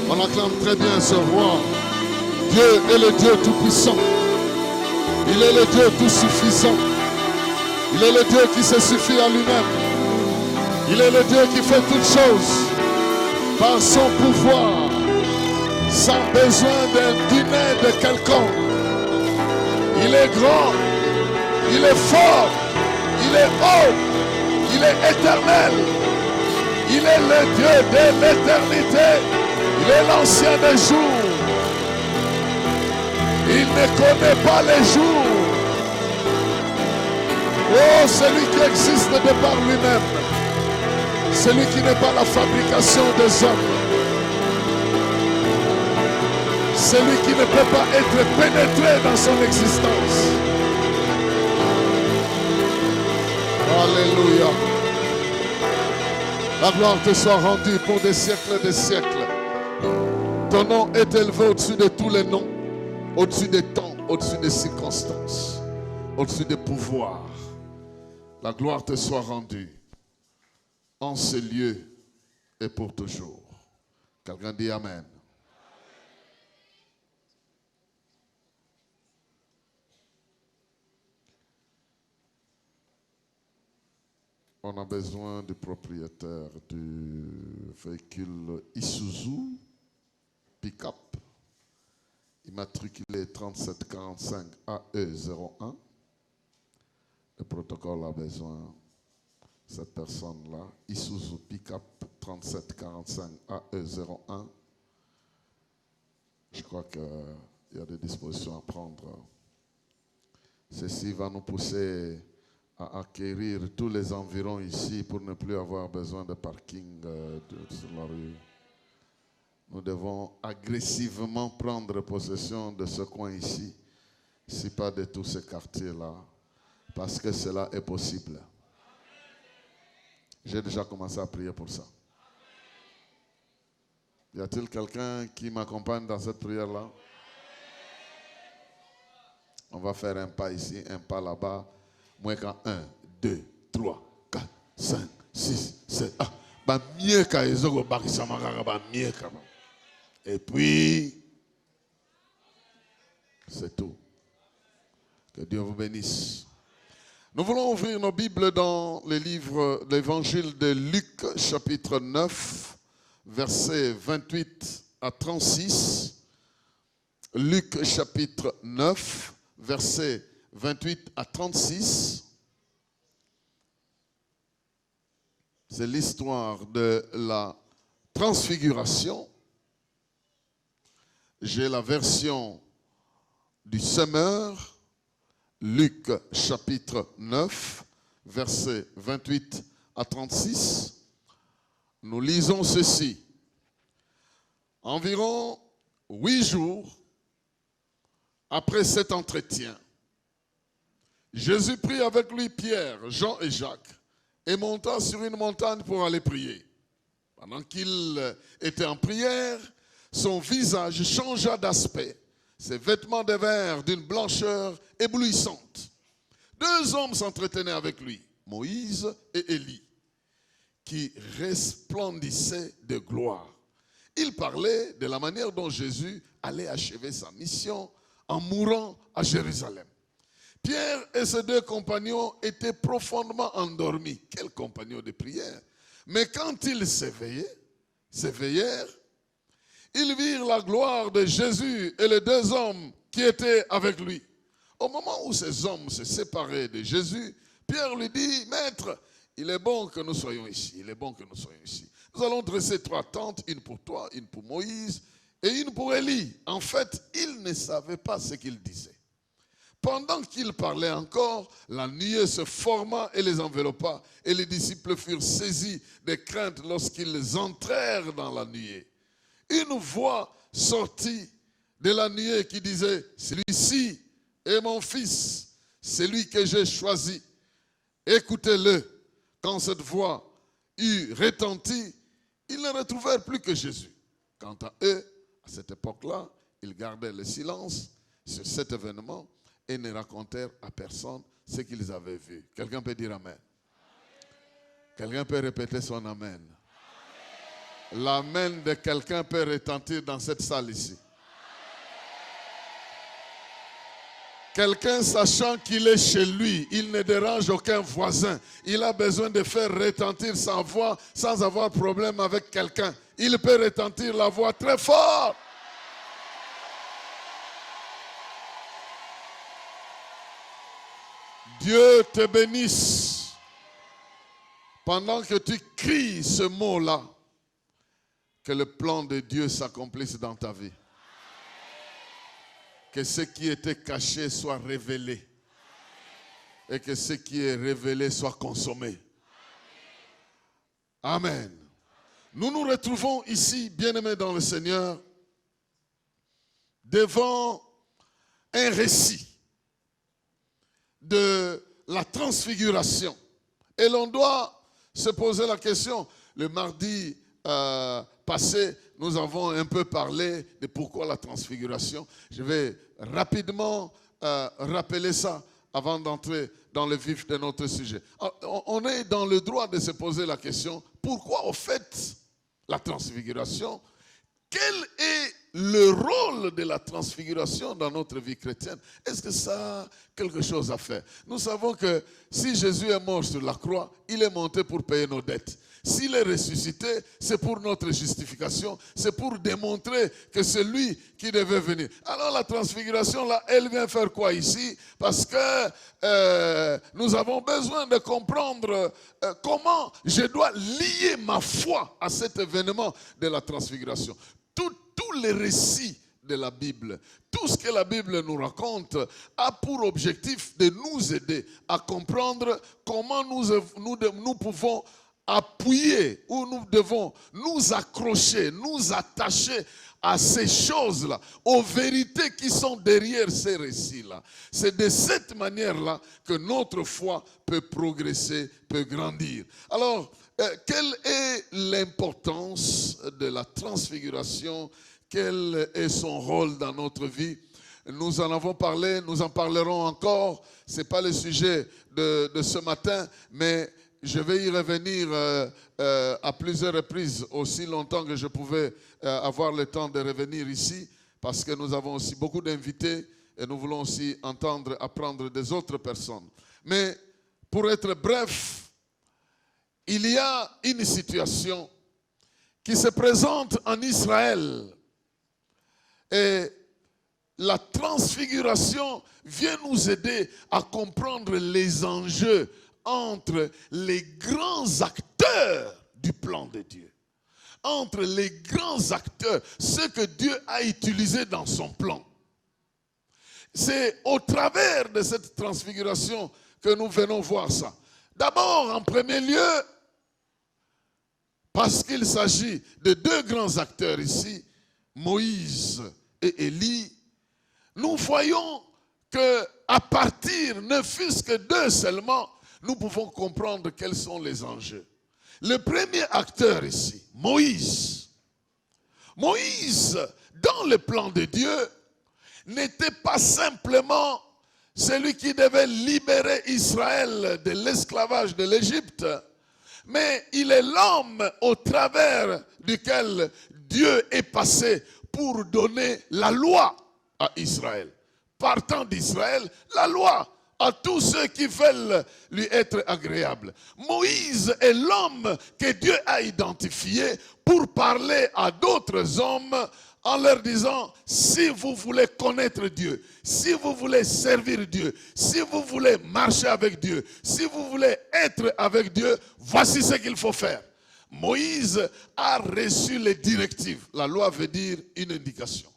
On acclame très bien ce roi. Dieu est le Dieu tout-puissant. Il est le Dieu tout-suffisant. Il est le Dieu qui se suffit à lui-même. Il est le Dieu qui fait toutes choses par son pouvoir, sans besoin d'une aide de quelconque. Il est grand, il est fort, il est haut, il est éternel. Il est le Dieu de l'éternité. Il est l'ancien des jours. Il ne connaît pas les jours. Oh, celui qui existe de par lui-même. Celui qui n'est pas la fabrication des hommes. Celui qui ne peut pas être pénétré dans son existence. Alléluia. La gloire te soit rendue pour des siècles et des siècles. Ton nom est élevé au-dessus de tous les noms, au-dessus des temps, au-dessus des circonstances, au-dessus des pouvoirs. La gloire te soit rendue en ce lieu et pour toujours. Quelqu'un dit Amen. On a besoin du propriétaire du véhicule Isuzu pick-up, immatriculé 3745 AE01. Le protocole a besoin de cette personne-là, Isuzu pick-up 3745 AE01. Je crois qu'il y a des dispositions à prendre. Ceci va nous pousser à acquérir tous les environs ici pour ne plus avoir besoin de parking sur la rue. Nous devons agressivement prendre possession de ce coin ici, si pas de tous ces quartiers-là, parce que cela est possible. J'ai déjà commencé à prier pour ça. Y a-t-il quelqu'un qui m'accompagne dans cette prière-là? On va faire un pas ici, un pas là-bas. Moins qu'à 1, 2, 3, 4, 5, 6, 7. Ah, bah mieux qu'à Ezogo Barisamagara, bah mieux qu'à. Et puis, c'est tout. Que Dieu vous bénisse. Nous voulons ouvrir nos Bibles dans les livres de l'évangile de Luc, chapitre 9, versets 28 à 36. Luc, chapitre 9, versets 28 à 36. C'est l'histoire de la transfiguration. J'ai la version du semeur, Luc chapitre 9, versets 28 à 36. Nous lisons ceci. Environ 8 jours après cet entretien, Jésus prit avec lui Pierre, Jean et Jacques et monta sur une montagne pour aller prier. Pendant qu'il était en prière, son visage changea d'aspect. Ses vêtements devinrent d'une blancheur éblouissante. 2 hommes s'entretenaient avec lui, Moïse et Élie, qui resplendissaient de gloire. Ils parlaient de la manière dont Jésus allait achever sa mission en mourant à Jérusalem. Pierre et ses 2 compagnons étaient profondément endormis. Quels compagnons de prière! Mais quand ils s'éveillèrent, ils virent la gloire de Jésus et les 2 hommes qui étaient avec lui. Au moment où ces hommes se séparaient de Jésus, Pierre lui dit, « Maître, il est bon que nous soyons ici, il est bon que nous soyons ici. Nous allons dresser 3 tentes, une pour toi, une pour Moïse et une pour Élie. » En fait, ils ne savaient pas ce qu'il disait. Pendant qu'il parlait encore, la nuée se forma et les enveloppa, et les disciples furent saisis de crainte lorsqu'ils entrèrent dans la nuée. Une voix sortit de la nuée qui disait, « Celui-ci est mon fils, celui que j'ai choisi. Écoutez-le. » Quand cette voix eut retenti, ils ne retrouvèrent plus que Jésus. Quant à eux, à cette époque-là, ils gardaient le silence sur cet événement et ne racontèrent à personne ce qu'ils avaient vu. Quelqu'un peut dire Amen. Quelqu'un peut répéter son Amen. L'amen de quelqu'un peut retentir dans cette salle ici. Quelqu'un sachant qu'il est chez lui, il ne dérange aucun voisin. Il a besoin de faire retentir sa voix sans avoir problème avec quelqu'un. Il peut retentir la voix très fort. Dieu te bénisse. Pendant que tu cries ce mot-là, que le plan de Dieu s'accomplisse dans ta vie. Que ce qui était caché soit révélé. Et que ce qui est révélé soit consommé. Amen. Nous nous retrouvons ici, bien-aimés dans le Seigneur, devant un récit de la transfiguration. Et l'on doit se poser la question. Le mardi passé, nous avons un peu parlé de pourquoi la transfiguration. Je vais rapidement rappeler ça avant d'entrer dans le vif de notre sujet. On est dans le droit de se poser la question, pourquoi au fait la transfiguration? Quel est le rôle de la transfiguration dans notre vie chrétienne? Est-ce que ça a quelque chose à faire? Nous savons que si Jésus est mort sur la croix, il est monté pour payer nos dettes. S'il est ressuscité, c'est pour notre justification. C'est pour démontrer que c'est lui qui devait venir. Alors la transfiguration, là, elle vient faire quoi ici? Parce que nous avons besoin de comprendre comment je dois lier ma foi à cet événement de la transfiguration. Tous les récits de la Bible, tout ce que la Bible nous raconte a pour objectif de nous aider à comprendre comment nous pouvons appuyer ou nous devons nous accrocher, nous attacher à ces choses-là, aux vérités qui sont derrière ces récits-là. C'est de cette manière-là que notre foi peut progresser, peut grandir. Alors, quelle est l'importance de la transfiguration? Quel est son rôle dans notre vie? Nous en avons parlé, nous en parlerons encore. Ce n'est pas le sujet de ce matin, mais je vais y revenir à plusieurs reprises, aussi longtemps que je pouvais avoir le temps de revenir ici, parce que nous avons aussi beaucoup d'invités et nous voulons aussi apprendre des autres personnes. Mais pour être bref, il y a une situation qui se présente en Israël. Et la transfiguration vient nous aider à comprendre les enjeux entre les grands acteurs du plan de Dieu. Entre les grands acteurs, ceux que Dieu a utilisés dans son plan. C'est au travers de cette transfiguration que nous venons voir ça. D'abord, en premier lieu, parce qu'il s'agit de deux grands acteurs ici, Moïse et Élie, nous voyons qu'à partir, ne fût-ce que d'eux seulement, nous pouvons comprendre quels sont les enjeux. Le premier acteur ici, Moïse. Moïse, dans le plan de Dieu, n'était pas simplement celui qui devait libérer Israël de l'esclavage de l'Égypte, mais il est l'homme au travers duquel Dieu est passé pour donner la loi à Israël. Partant d'Israël, la loi à tous ceux qui veulent lui être agréables. Moïse est l'homme que Dieu a identifié pour parler à d'autres hommes en leur disant, si vous voulez connaître Dieu, si vous voulez servir Dieu, si vous voulez marcher avec Dieu, si vous voulez être avec Dieu, voici ce qu'il faut faire. Moïse a reçu les directives. La loi veut dire une indication.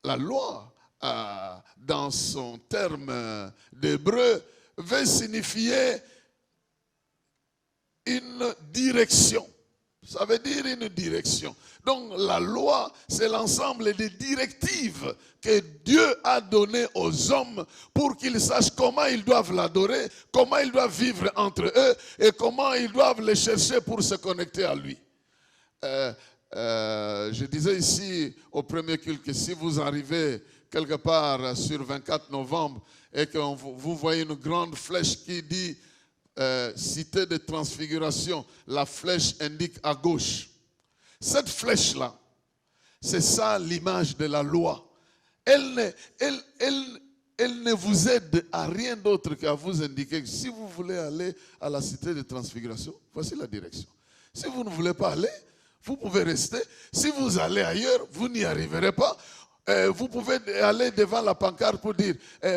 La loi, dans son terme d'hébreu, veut signifier une direction. Ça veut dire une direction. Donc la loi, c'est l'ensemble des directives que Dieu a données aux hommes pour qu'ils sachent comment ils doivent l'adorer, comment ils doivent vivre entre eux et comment ils doivent le chercher pour se connecter à lui. Je disais ici au premier culte que si vous arrivez quelque part sur 24 novembre et que vous voyez une grande flèche qui dit cité de transfiguration, la flèche indique à gauche. Cette flèche-là, c'est ça l'image de la loi. Elle ne vous aide à rien d'autre qu'à vous indiquer que si vous voulez aller à la cité de transfiguration, voici la direction. Si vous ne voulez pas aller, vous pouvez rester. Si vous allez ailleurs, vous n'y arriverez pas. Vous pouvez aller devant la pancarte pour dire,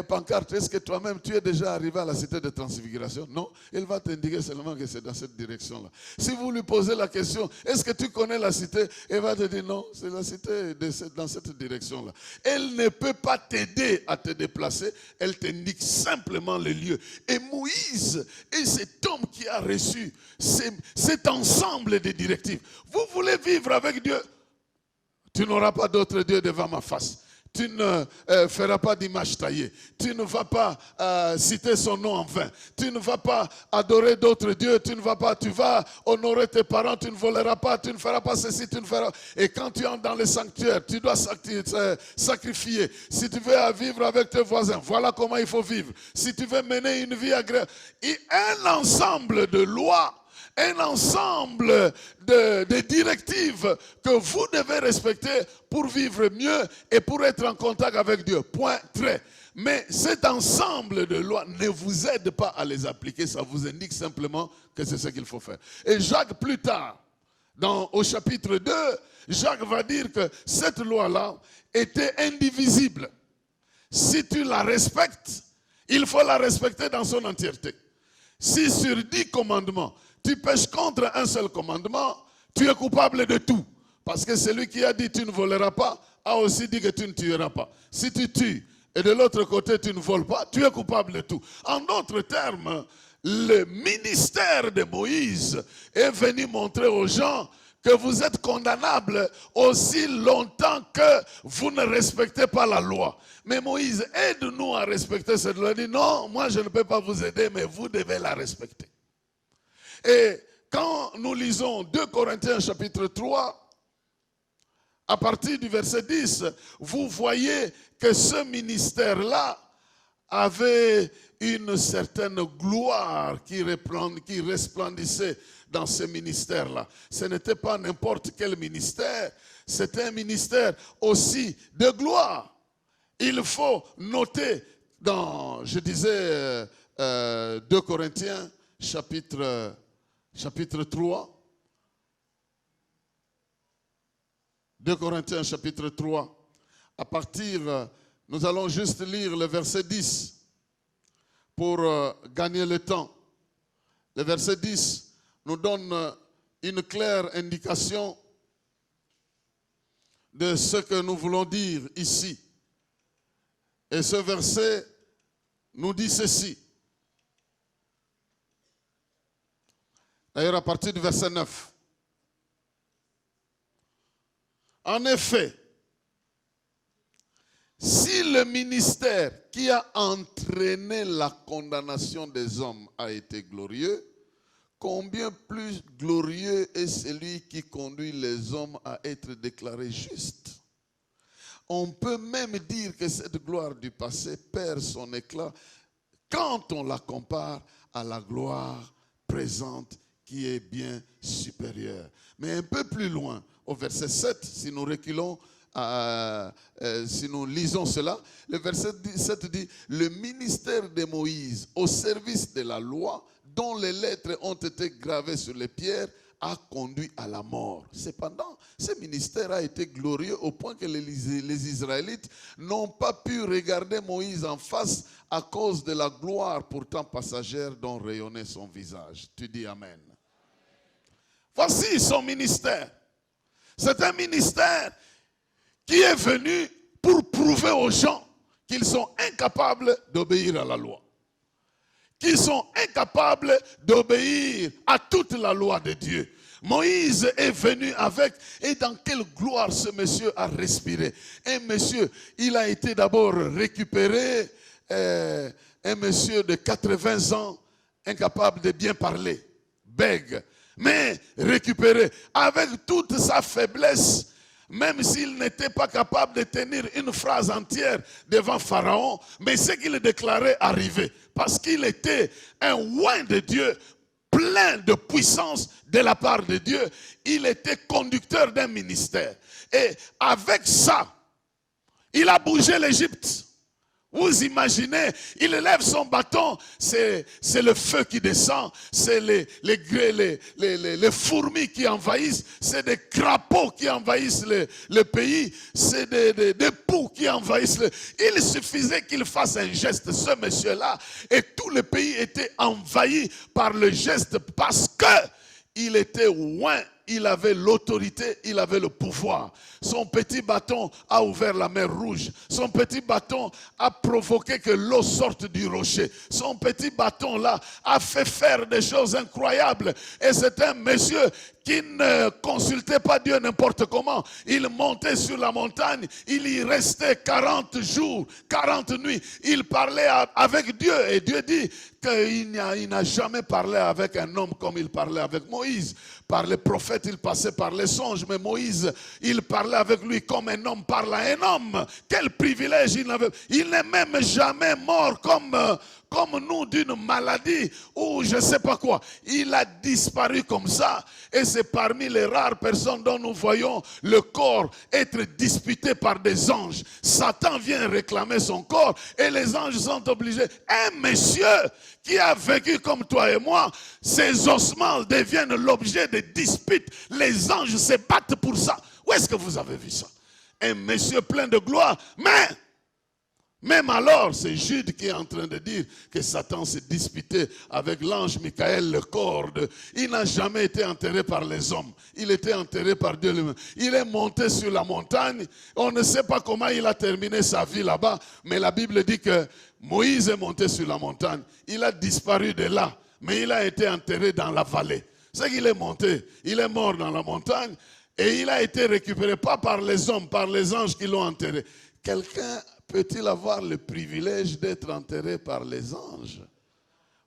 pancarte, est-ce que toi-même tu es déjà arrivé à la cité de transfiguration? Non, il va t'indiquer seulement que c'est dans cette direction-là. Si vous lui posez la question, est-ce que tu connais la cité? Il va te dire non, c'est la cité dans cette direction-là. Elle ne peut pas t'aider à te déplacer, elle t'indique simplement le lieu. Et Moïse est cet homme qui a reçu cet ensemble de directives. Vous voulez vivre avec Dieu? Tu n'auras pas d'autre Dieu devant ma face. Tu ne feras pas d'image taillée. Tu ne vas pas citer son nom en vain. Tu ne vas pas adorer d'autres dieux. Tu vas honorer tes parents. Tu ne voleras pas. Tu ne feras pas ceci. Tu ne feras. Et quand tu entres dans le sanctuaire, tu dois sacrifier. Si tu veux vivre avec tes voisins, voilà comment il faut vivre. Si tu veux mener une vie agréable. Et un ensemble de lois, un ensemble de directives que vous devez respecter pour vivre mieux et pour être en contact avec Dieu. Point, trait. Mais cet ensemble de lois ne vous aide pas à les appliquer, ça vous indique simplement que c'est ce qu'il faut faire. Et Jacques, plus tard, au chapitre 2, Jacques va dire que cette loi-là était indivisible. Si tu la respectes, il faut la respecter dans son entièreté. Si sur 10 commandements, tu pêches contre un seul commandement, tu es coupable de tout. Parce que celui qui a dit tu ne voleras pas, a aussi dit que tu ne tueras pas. Si tu tues et de l'autre côté tu ne voles pas, tu es coupable de tout. En d'autres termes, le ministère de Moïse est venu montrer aux gens que vous êtes condamnables aussi longtemps que vous ne respectez pas la loi. Mais Moïse, aide-nous à respecter cette loi. Il dit non, moi je ne peux pas vous aider, mais vous devez la respecter. Et quand nous lisons 2 Corinthiens chapitre 3, à partir du verset 10, vous voyez que ce ministère-là avait une certaine gloire qui resplendissait dans ce ministère-là. Ce n'était pas n'importe quel ministère, c'était un ministère aussi de gloire. Il faut noter dans, je disais, 2 Corinthiens chapitre 3. 2 Corinthiens chapitre 3. À partir, nous allons juste lire le verset 10 pour gagner le temps. Le verset 10 nous donne une claire indication de ce que nous voulons dire ici. Et ce verset nous dit ceci. D'ailleurs, à partir du verset 9. En effet, si le ministère qui a entraîné la condamnation des hommes a été glorieux, combien plus glorieux est celui qui conduit les hommes à être déclarés justes. On peut même dire que cette gloire du passé perd son éclat quand on la compare à la gloire présente qui est bien supérieure. Mais un peu plus loin, au verset 7, si nous reculons, si nous lisons cela, le verset 7 dit « Le ministère de Moïse au service de la loi, dont les lettres ont été gravées sur les pierres, a conduit à la mort. » Cependant, ce ministère a été glorieux au point que les Israélites n'ont pas pu regarder Moïse en face à cause de la gloire pourtant passagère dont rayonnait son visage. Tu dis Amen. Voici son ministère. C'est un ministère qui est venu pour prouver aux gens qu'ils sont incapables d'obéir à la loi. Qu'ils sont incapables d'obéir à toute la loi de Dieu. Moïse est venu avec, et dans quelle gloire ce monsieur a respiré. Un monsieur, il a été d'abord récupéré, un monsieur de 80 ans, incapable de bien parler, bègue, mais récupéré, avec toute sa faiblesse, même s'il n'était pas capable de tenir une phrase entière devant Pharaon, mais ce qu'il déclarait arrivait, parce qu'il était un oint de Dieu, plein de puissance, de la part de Dieu. Il était conducteur d'un ministère. Et avec ça, il a bougé l'Égypte. Vous imaginez, il lève son bâton, c'est le feu qui descend, c'est les fourmis qui envahissent, c'est des crapauds qui envahissent le pays, c'est des poux qui envahissent Il suffisait qu'il fasse un geste, ce monsieur-là, et tout le pays était envahi par le geste parce que il était loin. Il avait l'autorité, il avait le pouvoir. Son petit bâton a ouvert la mer Rouge. Son petit bâton a provoqué que l'eau sorte du rocher. Son petit bâton là a fait faire des choses incroyables. Et c'est un monsieur qui ne consultait pas Dieu n'importe comment. Il montait sur la montagne, il y restait 40 jours, 40 nuits. Il parlait avec Dieu et Dieu dit qu'il n'a jamais parlé avec un homme comme il parlait avec Moïse. Par les prophètes, il passait par les songes, mais Moïse, il parlait avec lui comme un homme parle à un homme. Quel privilège il avait. Il n'est même jamais mort comme nous d'une maladie ou je ne sais pas quoi. Il a disparu comme ça. Et c'est parmi les rares personnes dont nous voyons le corps être disputé par des anges. Satan vient réclamer son corps et les anges sont obligés. Un monsieur qui a vécu comme toi et moi, ses ossements deviennent l'objet de disputes. Les anges se battent pour ça. Où est-ce que vous avez vu ça? Un monsieur plein de gloire, mais même alors, c'est Jude qui est en train de dire que Satan s'est disputé avec l'ange Michael, le corps. Il n'a jamais été enterré par les hommes. Il était enterré par Dieu lui-même. Il est monté sur la montagne. On ne sait pas comment il a terminé sa vie là-bas. Mais la Bible dit que Moïse est monté sur la montagne. Il a disparu de là. Mais il a été enterré dans la vallée. C'est qu'il est monté. Il est mort dans la montagne. Et il a été récupéré, pas par les hommes, par les anges qui l'ont enterré. Quelqu'un peut-il avoir le privilège d'être enterré par les anges?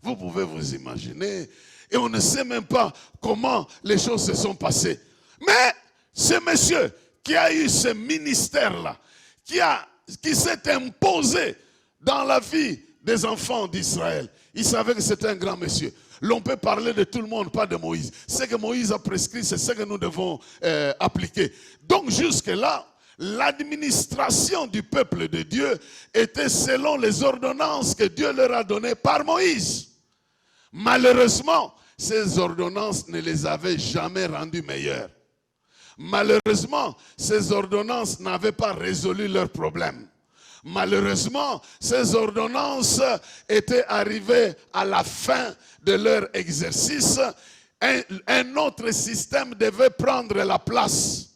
Vous pouvez vous imaginer. Et on ne sait même pas comment les choses se sont passées. Mais ce monsieur qui a eu ce ministère-là, qui s'est imposé dans la vie des enfants d'Israël, il savait que c'était un grand monsieur. L'on peut parler de tout le monde, pas de Moïse. Ce que Moïse a prescrit, c'est ce que nous devons appliquer. Donc jusque-là, l'administration du peuple de Dieu était selon les ordonnances que Dieu leur a données par Moïse. Malheureusement, ces ordonnances ne les avaient jamais rendus meilleurs. Malheureusement, ces ordonnances n'avaient pas résolu leurs problèmes. Malheureusement, ces ordonnances étaient arrivées à la fin de leur exercice. Un autre système devait prendre la place.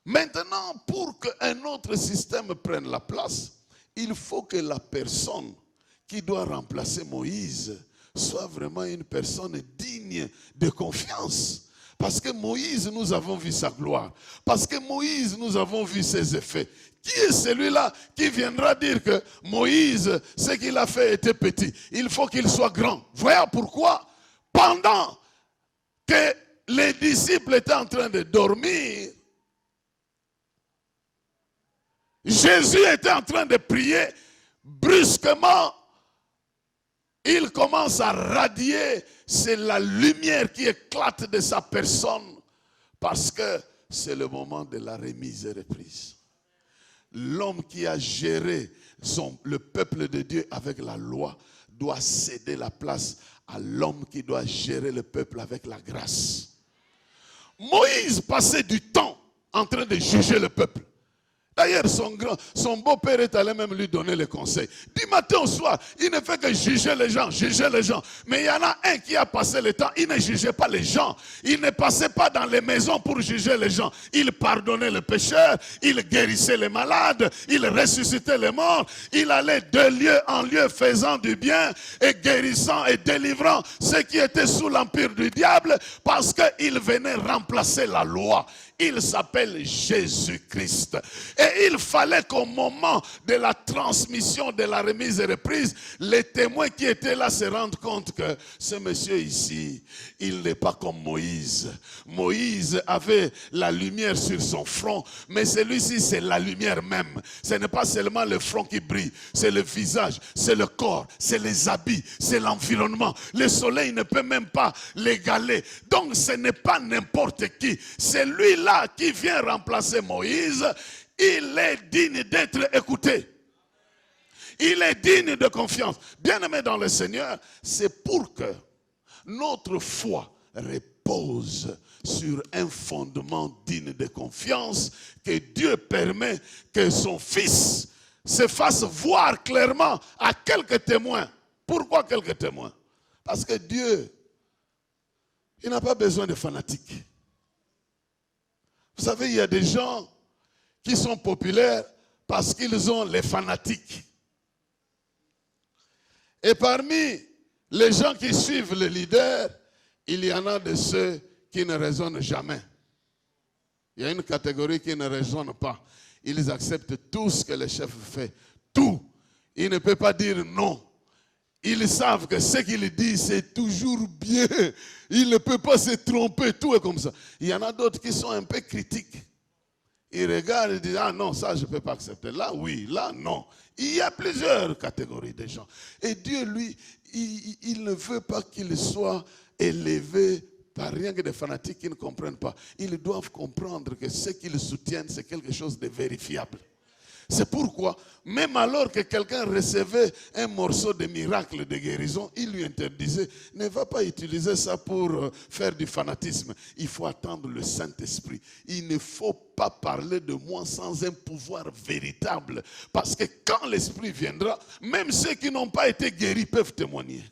Maintenant, pour qu'un autre système prenne la place, il faut que la personne qui doit remplacer Moïse soit vraiment une personne digne de confiance. Parce que Moïse, nous avons vu sa gloire. Parce que Moïse, nous avons vu ses effets. Qui est celui-là qui viendra dire que Moïse, ce qu'il a fait était petit? Il faut qu'il soit grand. Voilà pourquoi, pendant que les disciples étaient en train de dormir, Jésus était en train de prier. Brusquement, il commence à radier. C'est la lumière qui éclate de sa personne. Parce que c'est le moment de la remise et reprise. L'homme qui a géré le peuple de Dieu avec la loi doit céder la place à l'homme qui doit gérer le peuple avec la grâce. Moïse passait du temps en train de juger le peuple. D'ailleurs, son beau-père est allé même lui donner les conseils. Du matin au soir, il ne fait que juger les gens, juger les gens. Mais il y en a un qui a passé le temps, il ne jugeait pas les gens. Il ne passait pas dans les maisons pour juger les gens. Il pardonnait les pécheurs, il guérissait les malades, il ressuscitait les morts. Il allait de lieu en lieu faisant du bien et guérissant et délivrant ceux qui étaient sous l'empire du diable parce qu'il venait remplacer la loi. il s'appelle Jésus-Christ. Et il fallait qu'au moment de la transmission, de la remise et reprise, les témoins qui étaient là se rendent compte que ce monsieur ici, il n'est pas comme Moïse. Moïse avait la lumière sur son front, mais celui-ci c'est la lumière même. Ce n'est pas seulement le front qui brille, c'est le visage, c'est le corps, c'est les habits, c'est l'environnement. Le soleil ne peut même pas l'égaler. Donc ce n'est pas n'importe qui. Celui-là qui vient remplacer Moïse, il est digne d'être écouté. Il est digne de confiance. Bien-aimé dans le Seigneur, c'est pour que notre foi repose sur un fondement digne de confiance que Dieu permet que son Fils se fasse voir clairement à quelques témoins. Pourquoi quelques témoins? Parce que Dieu, il n'a pas besoin de fanatiques. Vous savez, il y a des gens qui sont populaires parce qu'ils ont les fanatiques. Et parmi les gens qui suivent le leader, il y en a de ceux qui ne raisonnent jamais. Il y a une catégorie qui ne raisonne pas. Ils acceptent tout ce que le chef fait. Tout. Il ne peut pas dire non. Ils savent que ce qu'il dit, c'est toujours bien. Il ne peut pas se tromper. Tout est comme ça. Il y en a d'autres qui sont un peu critiques. Ils regardent et disent, ah non, ça je ne peux pas accepter. Là, oui, là, non. Il y a plusieurs catégories de gens. Et Dieu, lui, il ne veut pas qu'ils soient élevés par rien que des fanatiques qui ne comprennent pas. Ils doivent comprendre que ce qu'ils soutiennent, c'est quelque chose de vérifiable. C'est pourquoi, même alors que quelqu'un recevait un morceau de miracle de guérison, il lui interdisait, ne va pas utiliser ça pour faire du fanatisme. Il faut attendre le Saint-Esprit. Il ne faut pas parler de moi sans un pouvoir véritable. Parce que quand l'Esprit viendra, même ceux qui n'ont pas été guéris peuvent témoigner.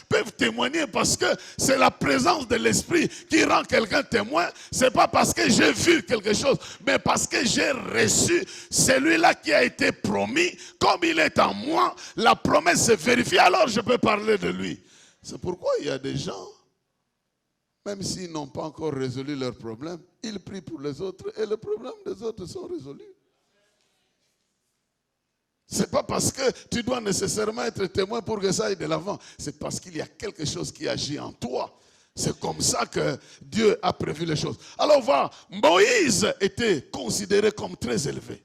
Peuvent témoigner parce que c'est la présence de l'Esprit qui rend quelqu'un témoin. Ce n'est pas parce que j'ai vu quelque chose, mais parce que j'ai reçu celui-là qui a été promis. Comme il est en moi, la promesse se vérifie, alors je peux parler de lui. C'est pourquoi il y a des gens, même s'ils n'ont pas encore résolu leurs problèmes, ils prient pour les autres et les problèmes des autres sont résolus. Ce n'est pas parce que tu dois nécessairement être témoin pour que ça aille de l'avant. C'est parce qu'il y a quelque chose qui agit en toi. C'est comme ça que Dieu a prévu les choses. Alors voilà, Moïse était considéré comme très élevé.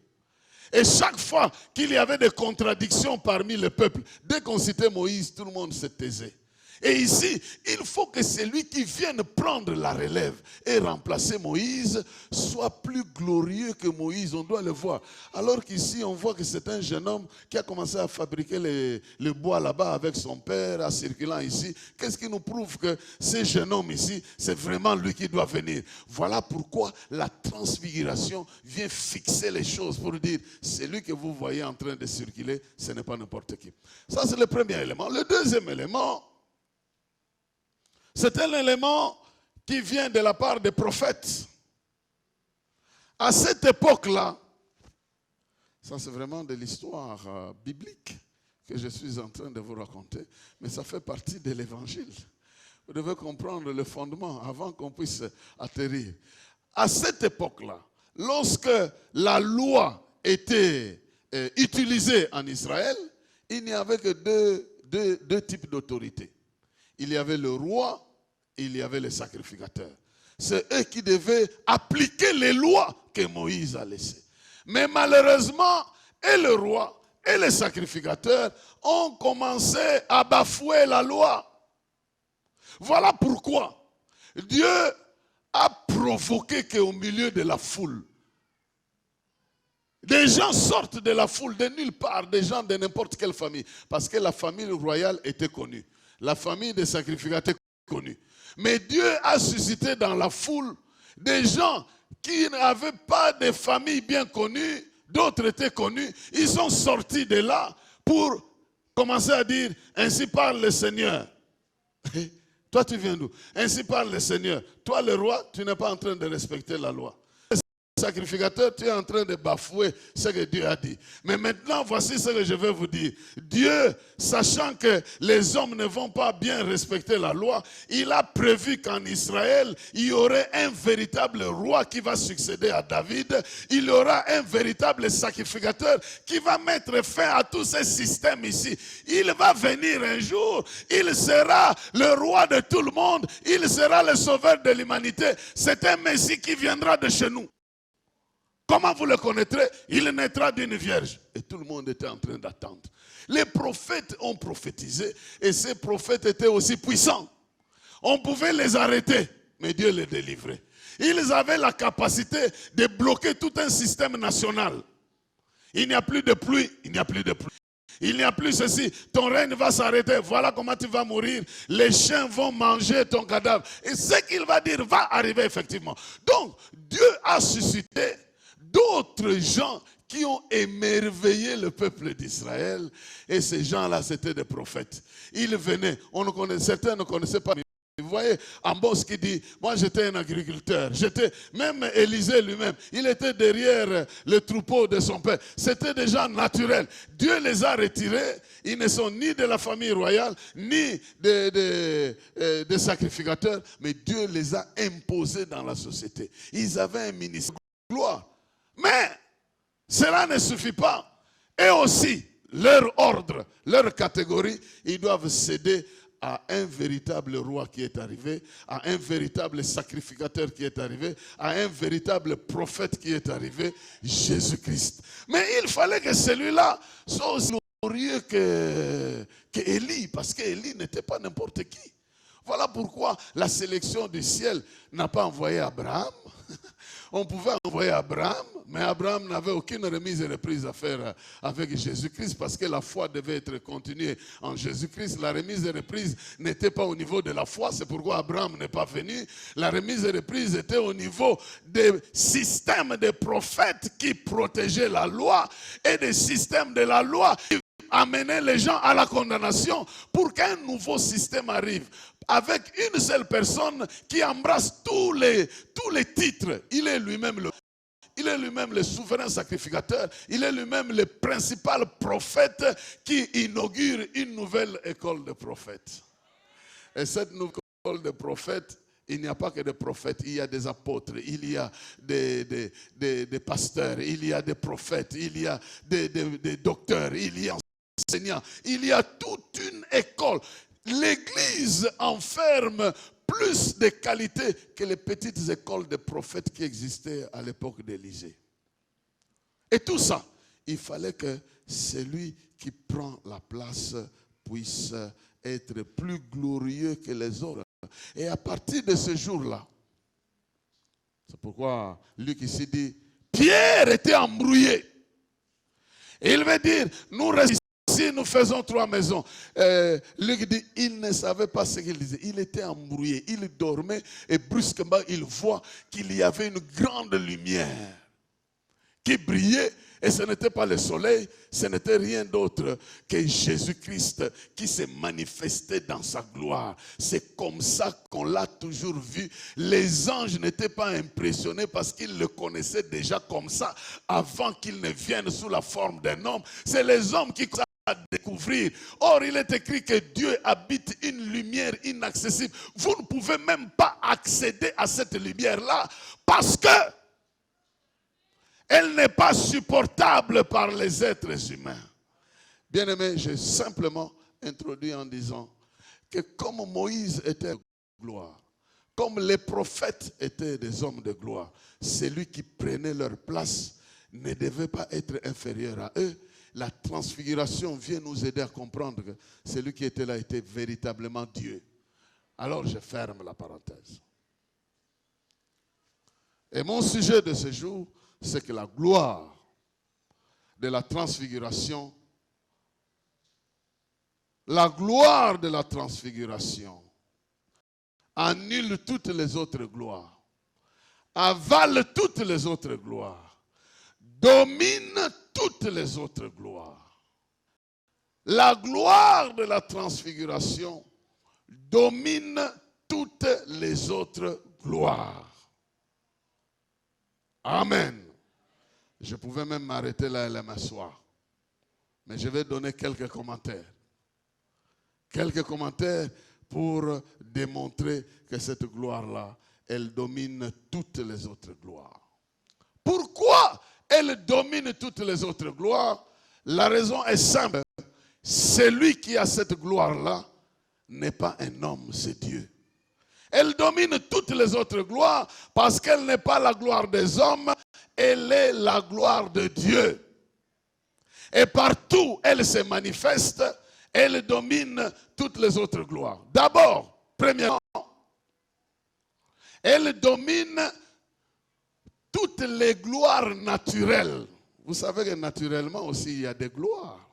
Et chaque fois qu'il y avait des contradictions parmi le peuple, dès qu'on citait Moïse, tout le monde se taisait. Et ici, il faut que celui qui vienne prendre la relève et remplacer Moïse soit plus glorieux que Moïse. On doit le voir. Alors qu'ici, on voit que c'est un jeune homme qui a commencé à fabriquer le bois là-bas avec son père, en circulant ici. Qu'est-ce qui nous prouve que ce jeune homme ici, c'est vraiment lui qui doit venir? Voilà pourquoi la transfiguration vient fixer les choses pour dire, celui que vous voyez en train de circuler, ce n'est pas n'importe qui. Ça, c'est le premier élément. Le deuxième élément, c'est un élément qui vient de la part des prophètes. À cette époque-là, ça c'est vraiment de l'histoire biblique que je suis en train de vous raconter, mais ça fait partie de l'évangile. Vous devez comprendre le fondement avant qu'on puisse atterrir. À cette époque-là, lorsque la loi était utilisée en Israël, il n'y avait que deux types d'autorité. Il y avait le roi, il y avait les sacrificateurs. C'est eux qui devaient appliquer les lois que Moïse a laissées. Mais malheureusement, et le roi et les sacrificateurs ont commencé à bafouer la loi. Voilà pourquoi Dieu a provoqué qu'au milieu de la foule, des gens sortent de la foule, de nulle part, des gens de n'importe quelle famille. Parce que la famille royale était connue. La famille des sacrificateurs était connue. Mais Dieu a suscité dans la foule des gens qui n'avaient pas de famille bien connue, d'autres étaient connus. Ils sont sortis de là pour commencer à dire, ainsi parle le Seigneur. Toi tu viens d'où? Ainsi parle le Seigneur. Toi le roi, tu n'es pas en train de respecter la loi. sacrificateur, tu es en train de bafouer ce que Dieu a dit. Mais maintenant, voici ce que je vais vous dire. Dieu, sachant que les hommes ne vont pas bien respecter la loi, il a prévu qu'en Israël, il y aurait un véritable roi qui va succéder à David. Il y aura un véritable sacrificateur qui va mettre fin à tous ces systèmes ici. Il va venir un jour, il sera le roi de tout le monde, il sera le sauveur de l'humanité. C'est un Messie qui viendra de chez nous. Comment vous le connaîtrez? Il naîtra d'une vierge. Et tout le monde était en train d'attendre. Les prophètes ont prophétisé et ces prophètes étaient aussi puissants. On pouvait les arrêter, mais Dieu les délivrait. Ils avaient la capacité de bloquer tout un système national. Il n'y a plus de pluie, il n'y a plus de pluie. Il n'y a plus ceci, ton règne va s'arrêter, voilà comment tu vas mourir, les chiens vont manger ton cadavre. Et ce qu'il va dire va arriver effectivement. Donc, Dieu a suscité d'autres gens qui ont émerveillé le peuple d'Israël. Et ces gens-là, c'était des prophètes. Ils venaient, certains ne connaissaient pas. Vous voyez, Amos qui dit, moi j'étais un agriculteur. Même Élisée lui-même, il était derrière le troupeau de son père. C'était des gens naturels. Dieu les a retirés. Ils ne sont ni de la famille royale, ni des sacrificateurs. Mais Dieu les a imposés dans la société. Ils avaient un ministère de gloire. Mais cela ne suffit pas. Et aussi, leur ordre, leur catégorie, ils doivent céder à un véritable roi qui est arrivé, à un véritable sacrificateur qui est arrivé, à un véritable prophète qui est arrivé, Jésus-Christ. Mais il fallait que celui-là soit aussi glorieux que Élie, parce qu'Élie n'était pas n'importe qui. Voilà pourquoi la sélection du ciel n'a pas envoyé Abraham. On pouvait envoyer Abraham, mais Abraham n'avait aucune remise et reprise à faire avec Jésus-Christ parce que la foi devait être continuée en Jésus-Christ. La remise et reprise n'était pas au niveau de la foi, c'est pourquoi Abraham n'est pas venu. La remise et reprise était au niveau des systèmes des prophètes qui protégeaient la loi et des systèmes de la loi qui amenaient les gens à la condamnation pour qu'un nouveau système arrive. Avec une seule personne qui embrasse tous les titres. Il est lui-même le souverain sacrificateur. Il est lui-même le principal prophète qui inaugure une nouvelle école de prophètes. Et cette nouvelle école de prophètes, il n'y a pas que des prophètes, il y a des apôtres, il y a des pasteurs, il y a des prophètes, il y a des docteurs, il y a des enseignants, il y a toute une école. L'Église enferme plus de qualités que les petites écoles de prophètes qui existaient à l'époque d'Élisée. Et tout ça, il fallait que celui qui prend la place puisse être plus glorieux que les autres. Et à partir de ce jour-là, c'est pourquoi Luc ici dit, Pierre était embrouillé. Et il veut dire, nous restons. Si nous faisons 3 maisons, Luc dit, il ne savait pas ce qu'il disait. Il était embrouillé, il dormait et brusquement il voit qu'il y avait une grande lumière qui brillait et ce n'était pas le soleil, ce n'était rien d'autre que Jésus-Christ qui s'est manifesté dans sa gloire. C'est comme ça qu'on l'a toujours vu. Les anges n'étaient pas impressionnés parce qu'ils le connaissaient déjà comme ça avant qu'il ne vienne sous la forme d'un homme. C'est les hommes qui à découvrir. Or, il est écrit que Dieu habite une lumière inaccessible. Vous ne pouvez même pas accéder à cette lumière-là parce que elle n'est pas supportable par les êtres humains. Bien-aimé, j'ai simplement introduit en disant que comme Moïse était de gloire, comme les prophètes étaient des hommes de gloire, celui qui prenait leur place ne devait pas être inférieur à eux. La transfiguration vient nous aider à comprendre que celui qui était là était véritablement Dieu. Alors je ferme la parenthèse. Et mon sujet de ce jour, c'est que la gloire de la transfiguration, annule toutes les autres gloires, avale toutes les autres gloires, domine toutes les autres gloires. La gloire de la transfiguration domine toutes les autres gloires. Amen. Je pouvais même m'arrêter là et m'asseoir. Mais je vais donner quelques commentaires. Quelques commentaires pour démontrer que cette gloire-là, elle domine toutes les autres gloires. Pourquoi elle domine toutes les autres gloires? La raison est simple. Celui qui a cette gloire-là n'est pas un homme, c'est Dieu. Elle domine toutes les autres gloires parce qu'elle n'est pas la gloire des hommes, elle est la gloire de Dieu. Et partout elle se manifeste, elle domine toutes les autres gloires. D'abord, premièrement, elle domine toutes les gloires naturelles. Vous savez que naturellement aussi il y a des gloires.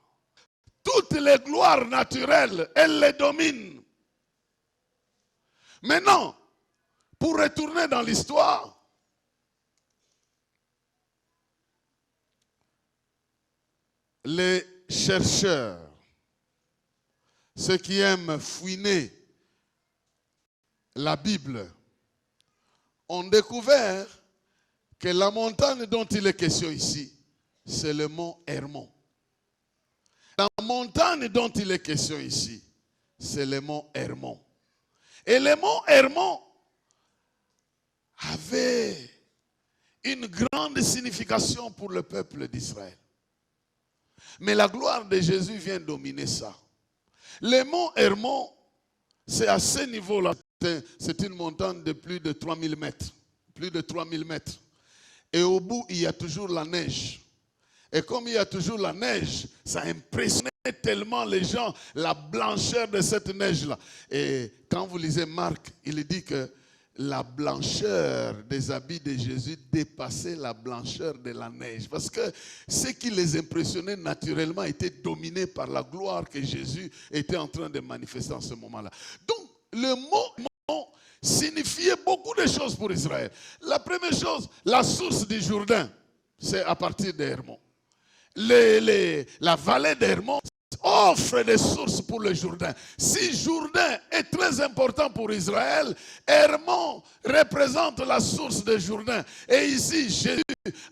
Toutes les gloires naturelles, elle les domine. Maintenant, pour retourner dans l'histoire, les chercheurs, ceux qui aiment fouiner la Bible, ont découvert que la montagne dont il est question ici, c'est le mont Hermon. La montagne dont il est question ici, c'est le mont Hermon. Et le mont Hermon avait une grande signification pour le peuple d'Israël. Mais la gloire de Jésus vient dominer ça. Le mont Hermon, c'est à ce niveau-là. C'est une montagne de plus de 3000 mètres. Plus de 3000 mètres. Et au bout, il y a toujours la neige. Et comme il y a toujours la neige, ça impressionnait tellement les gens, la blancheur de cette neige-là. Et quand vous lisez Marc, il dit que la blancheur des habits de Jésus dépassait la blancheur de la neige. Parce que ce qui les impressionnait naturellement était dominé par la gloire que Jésus était en train de manifester en ce moment-là. Donc, le mot signifiait beaucoup de choses pour Israël. La première chose, la source du Jourdain, c'est à partir d'Hermon. La vallée d'Hermon offre des sources pour le Jourdain. Si Jourdain est très important pour Israël, Hermon représente la source de Jourdain. Et ici, Jésus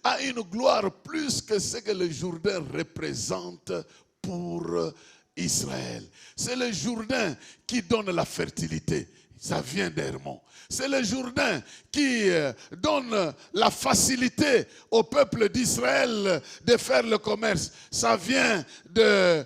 a une gloire plus que ce que le Jourdain représente pour Israël. C'est le Jourdain qui donne la fertilité. Ça vient d'Hermon. C'est le Jourdain qui donne la facilité au peuple d'Israël de faire le commerce. Ça vient de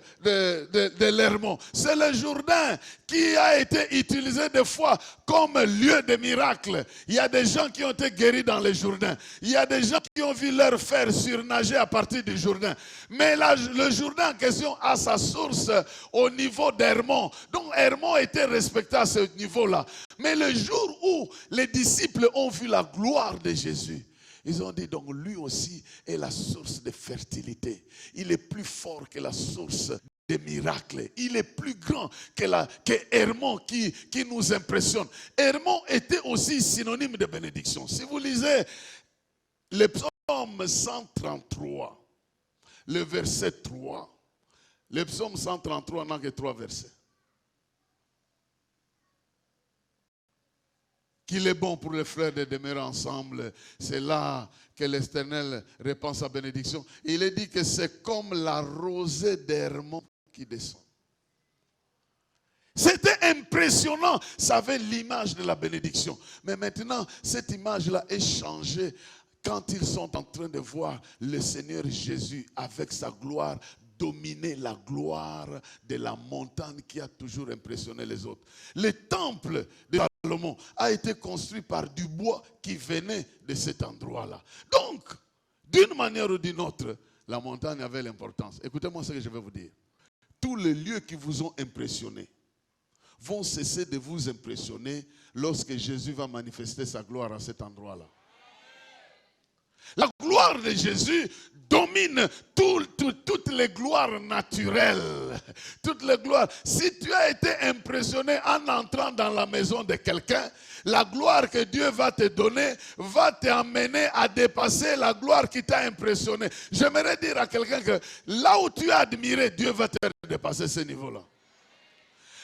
l'Hermon. C'est le Jourdain qui a été utilisé des fois comme lieu de miracle. Il y a des gens qui ont été guéris dans le Jourdain. Il y a des gens qui ont vu leur faire surnager à partir du Jourdain. Mais là, le Jourdain en question a sa source au niveau d'Hermon. Donc Hermon était respecté à ce niveau-là. Mais le jour où les disciples ont vu la gloire de Jésus, ils ont dit donc lui aussi est la source de fertilité. Il est plus fort que la source des miracles. Il est plus grand que Hermon qui nous impressionne. Hermon était aussi synonyme de bénédiction. Si vous lisez le psaume 133, le verset 3, le psaume 133 n'a que 3 versets. Qu'il est bon pour les frères de demeurer ensemble. C'est là que l'Éternel répand sa bénédiction. Il est dit que c'est comme la rosée d'Hermon qui descend. C'était impressionnant. Ça avait l'image de la bénédiction. Mais maintenant, cette image-là est changée quand ils sont en train de voir le Seigneur Jésus avec sa gloire dominer la gloire de la montagne qui a toujours impressionné les autres. Le temple de Salomon a été construit par du bois qui venait de cet endroit-là. Donc, d'une manière ou d'une autre, la montagne avait l'importance. Écoutez-moi ce que je vais vous dire. Tous les lieux qui vous ont impressionné vont cesser de vous impressionner lorsque Jésus va manifester sa gloire à cet endroit-là. La gloire de Jésus domine toutes les gloires naturelles. Toutes les gloires. Si tu as été impressionné en entrant dans la maison de quelqu'un, la gloire que Dieu va te donner va t'amener à dépasser la gloire qui t'a impressionné. J'aimerais dire à quelqu'un que là où tu as admiré, Dieu va te dépasser ce niveau-là.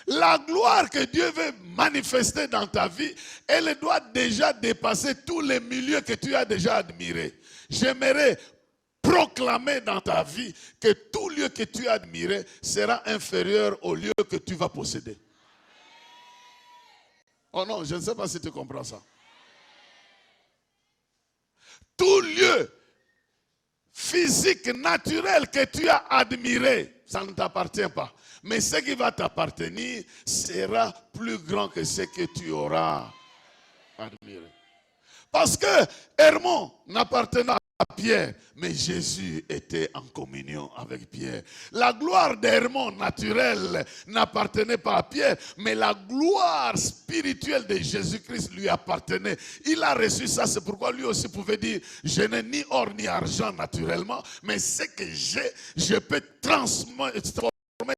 La gloire que Dieu veut manifester dans ta vie, elle doit déjà dépasser tous les milieux que tu as déjà admirés. J'aimerais proclamer dans ta vie que tout lieu que tu as admiré sera inférieur au lieu que tu vas posséder. Oh non, je ne sais pas si tu comprends ça. Tout lieu physique, naturel que tu as admiré, ça ne t'appartient pas. Mais ce qui va t'appartenir sera plus grand que ce que tu auras admiré. Parce que Hermon n'appartenait à Pierre, mais Jésus était en communion avec Pierre. La gloire d'Hermon naturelle n'appartenait pas à Pierre, mais la gloire spirituelle de Jésus-Christ lui appartenait. Il a reçu ça, c'est pourquoi lui aussi pouvait dire, je n'ai ni or ni argent naturellement, mais ce que j'ai, je peux transformer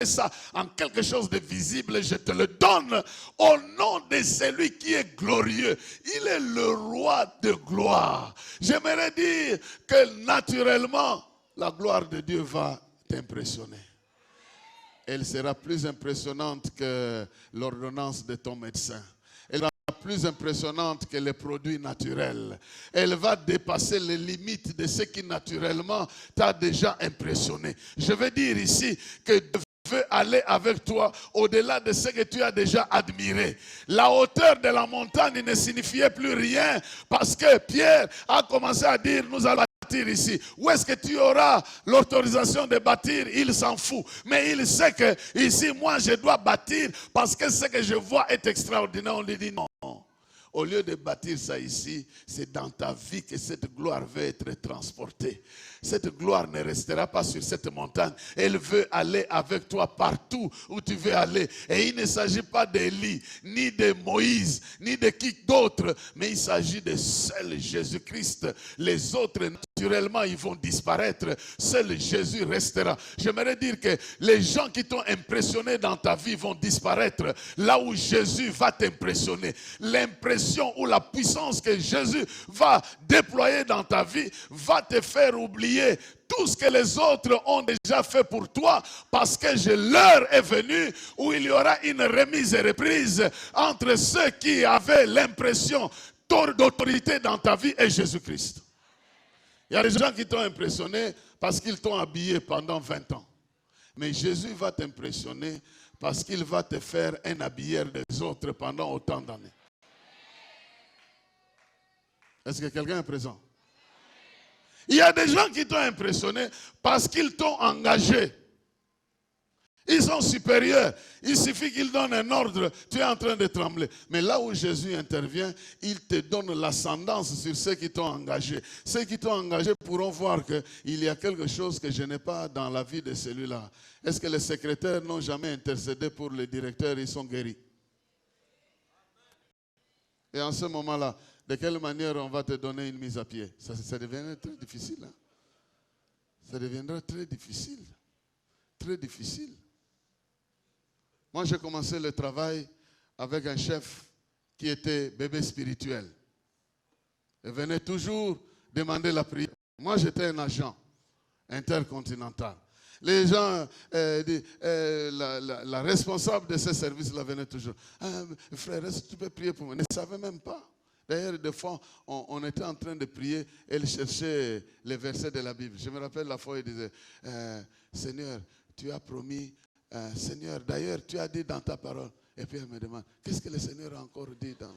ça en quelque chose de visible, je te le donne au nom de celui qui est glorieux. Il est le roi de gloire. J'aimerais dire que naturellement, la gloire de Dieu va t'impressionner. Elle sera plus impressionnante que l'ordonnance de ton médecin. Elle sera plus impressionnante que les produits naturels. Elle va dépasser les limites de ce qui naturellement t'a déjà impressionné. Je veux dire ici que veut aller avec toi au-delà de ce que tu as déjà admiré. La hauteur de la montagne ne signifiait plus rien parce que Pierre a commencé à dire, nous allons bâtir ici. Où est-ce que tu auras l'autorisation de bâtir? Il s'en fout. Mais il sait que ici, moi, je dois bâtir parce que ce que je vois est extraordinaire. On lui dit non. Au lieu de bâtir ça ici, c'est dans ta vie que cette gloire veut être transportée. Cette gloire ne restera pas sur cette montagne. Elle veut aller avec toi partout où tu veux aller. Et il ne s'agit pas d'Élie, ni de Moïse, ni de qui d'autre, mais il s'agit de seul Jésus-Christ. Les autres, naturellement, ils vont disparaître. Seul Jésus restera. J'aimerais dire que les gens qui t'ont impressionné dans ta vie vont disparaître. Là où Jésus va t'impressionner. L'impression ou la puissance que Jésus va déployer dans ta vie va te faire oublier tout ce que les autres ont déjà fait pour toi, parce que l'heure est venue où il y aura une remise et reprise entre ceux qui avaient l'impression d'autorité dans ta vie et Jésus-Christ. Il y a des gens qui t'ont impressionné parce qu'ils t'ont habillé pendant 20 ans. Mais Jésus va t'impressionner parce qu'il va te faire un habilleur des autres pendant autant d'années. Est-ce que quelqu'un est présent? Il y a des gens qui t'ont impressionné parce qu'ils t'ont engagé. Ils sont supérieurs. Il suffit qu'ils donnent un ordre, tu es en train de trembler. Mais là où Jésus intervient, il te donne l'ascendance sur ceux qui t'ont engagé. Ceux qui t'ont engagé pourront voir qu'il y a quelque chose que je n'ai pas dans la vie de celui-là. Est-ce que les secrétaires n'ont jamais intercédé pour les directeurs? Ils sont guéris. Et en ce moment-là, de quelle manière on va te donner une mise à pied? Ça deviendra très difficile. Hein? Ça deviendra très difficile. Très difficile. Moi, j'ai commencé le travail avec un chef qui était bébé spirituel. Il venait toujours demander la prière. Moi, j'étais un agent intercontinental. Les gens, la responsable de ce service-là venait toujours. Ah, frère, est-ce que tu peux prier pour moi? Je ne savais même pas. D'ailleurs, des fois, on était en train de prier, elle cherchait les versets de la Bible. Je me rappelle la fois, il disait, Seigneur, tu as promis, Seigneur, d'ailleurs, tu as dit dans ta parole. Et puis elle me demande, qu'est-ce que le Seigneur a encore dit dans...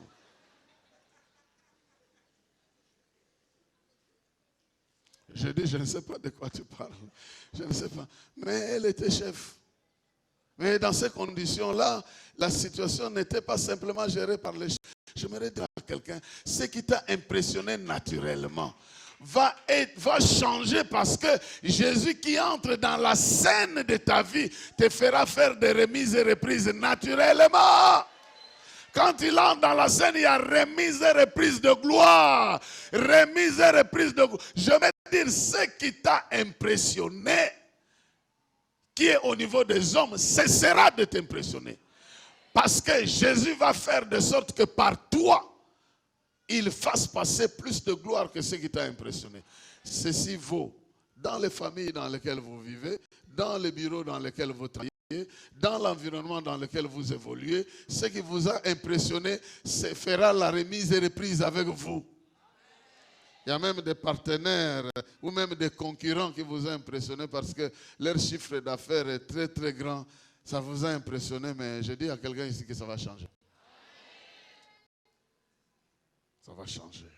Je dis, je ne sais pas de quoi tu parles. Je ne sais pas. Mais elle était chef. Mais dans ces conditions-là, la situation n'était pas simplement gérée par les chefs. J'aimerais dire à quelqu'un, ce qui t'a impressionné naturellement va changer parce que Jésus qui entre dans la scène de ta vie te fera faire des remises et reprises naturellement. Quand il entre dans la scène, il y a remise et reprise de gloire. Remise et reprise de gloire. Je vais dire ce qui t'a impressionné, qui est au niveau des hommes, cessera de t'impressionner. Parce que Jésus va faire de sorte que par toi, il fasse passer plus de gloire que ce qui t'a impressionné. Ceci vaut dans les familles dans lesquelles vous vivez, dans les bureaux dans lesquels vous travaillez, dans l'environnement dans lequel vous évoluez. Ce qui vous a impressionné fera la remise et reprise avec vous. Il y a même des partenaires ou même des concurrents qui vous ont impressionné parce que leur chiffre d'affaires est très très grand. Ça vous a impressionné, mais je dis à quelqu'un ici que ça va changer. Ça va changer.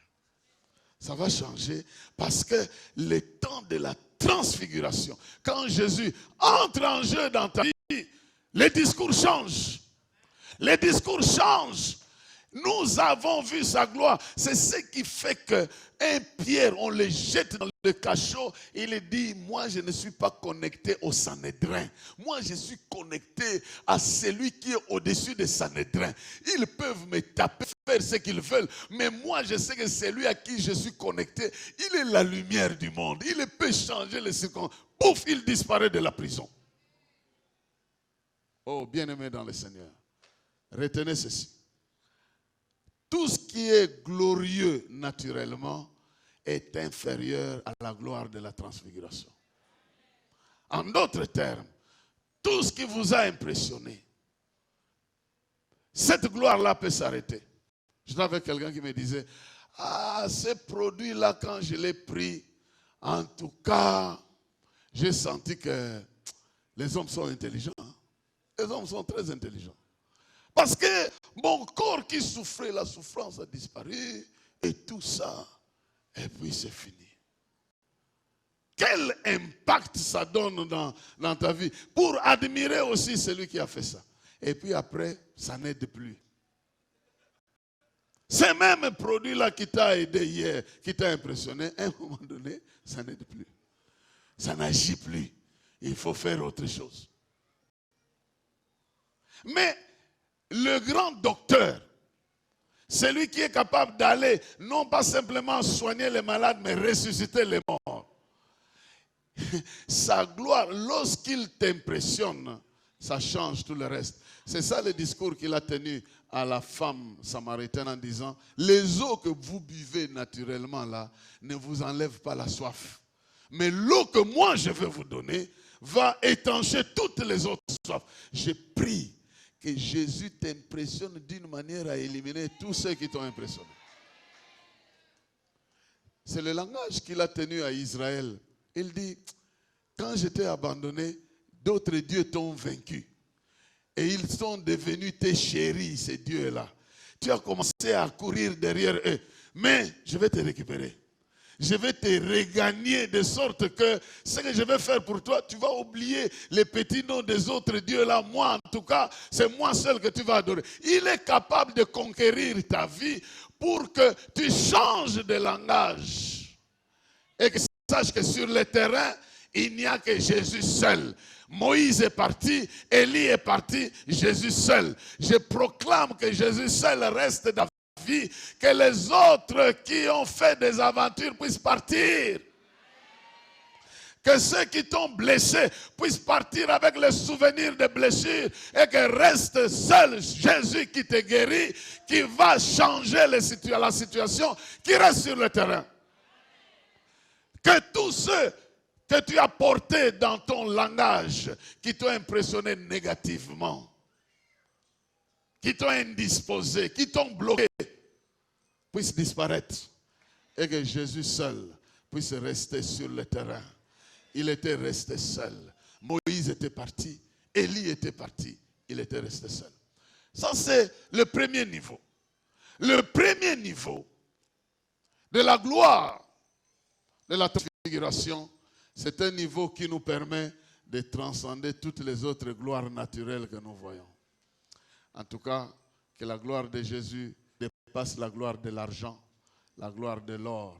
Ça va changer parce que le temps de la transfiguration, quand Jésus entre en jeu dans ta vie, les discours changent. Les discours changent. Nous avons vu sa gloire. C'est ce qui fait qu'un Pierre, on le jette dans le cachot. Il dit, moi je ne suis pas connecté au Sanhédrin. Moi je suis connecté à celui qui est au-dessus de Sanhédrin. Ils peuvent me taper, faire ce qu'ils veulent. Mais moi je sais que celui à qui je suis connecté, il est la lumière du monde. Il peut changer les circonstances. Pouf, il disparaît de la prison. Oh, bien-aimé dans le Seigneur, retenez ceci. Tout ce qui est glorieux naturellement est inférieur à la gloire de la transfiguration. En d'autres termes, tout ce qui vous a impressionné, cette gloire-là peut s'arrêter. J'étais avec quelqu'un qui me disait, ah, ce produit-là, quand je l'ai pris, en tout cas, j'ai senti que les hommes sont intelligents. Les hommes sont très intelligents. Parce que mon corps qui souffrait, la souffrance a disparu et tout ça. Et puis c'est fini. Quel impact ça donne dans ta vie pour admirer aussi celui qui a fait ça. Et puis après, ça n'aide plus. Ce même produit-là qui t'a aidé hier, qui t'a impressionné, à un moment donné, ça n'aide plus. Ça n'agit plus. Il faut faire autre chose. Mais le grand docteur, celui qui est capable d'aller, non pas simplement soigner les malades, mais ressusciter les morts. Sa gloire, lorsqu'il t'impressionne, ça change tout le reste. C'est ça le discours qu'il a tenu à la femme samaritaine en disant, les eaux que vous buvez naturellement là, ne vous enlèvent pas la soif. Mais l'eau que moi je vais vous donner, va étancher toutes les autres soifs. Je prie que Jésus t'impressionne d'une manière à éliminer tous ceux qui t'ont impressionné. C'est le langage qu'il a tenu à Israël. Il dit, quand j'étais abandonné, d'autres dieux t'ont vaincu. Et ils sont devenus tes chéris, ces dieux-là. Tu as commencé à courir derrière eux. Mais je vais te récupérer. Je vais te regagner de sorte que ce que je vais faire pour toi, tu vas oublier les petits noms des autres dieux là. Moi, en tout cas, c'est moi seul que tu vas adorer. Il est capable de conquérir ta vie pour que tu changes de langage. Et que tu saches que sur le terrain, il n'y a que Jésus seul. Moïse est parti, Élie est parti, Jésus seul. Je proclame que Jésus seul reste dans vie, que les autres qui ont fait des aventures puissent partir. Que ceux qui t'ont blessé puissent partir avec les souvenirs des blessures et que reste seul Jésus qui te guérit, qui va changer la situation, qui reste sur le terrain. Que tous ceux que tu as portés dans ton langage, qui t'ont impressionné négativement, qui t'ont indisposé, qui t'ont bloqué, puissent disparaître et que Jésus seul puisse rester sur le terrain. Il était resté seul. Moïse était parti, Élie était parti, il était resté seul. Ça c'est le premier niveau. Le premier niveau de la gloire de la transfiguration, c'est un niveau qui nous permet de transcender toutes les autres gloires naturelles que nous voyons. En tout cas, que la gloire de Jésus dépasse la gloire de l'argent, la gloire de l'or,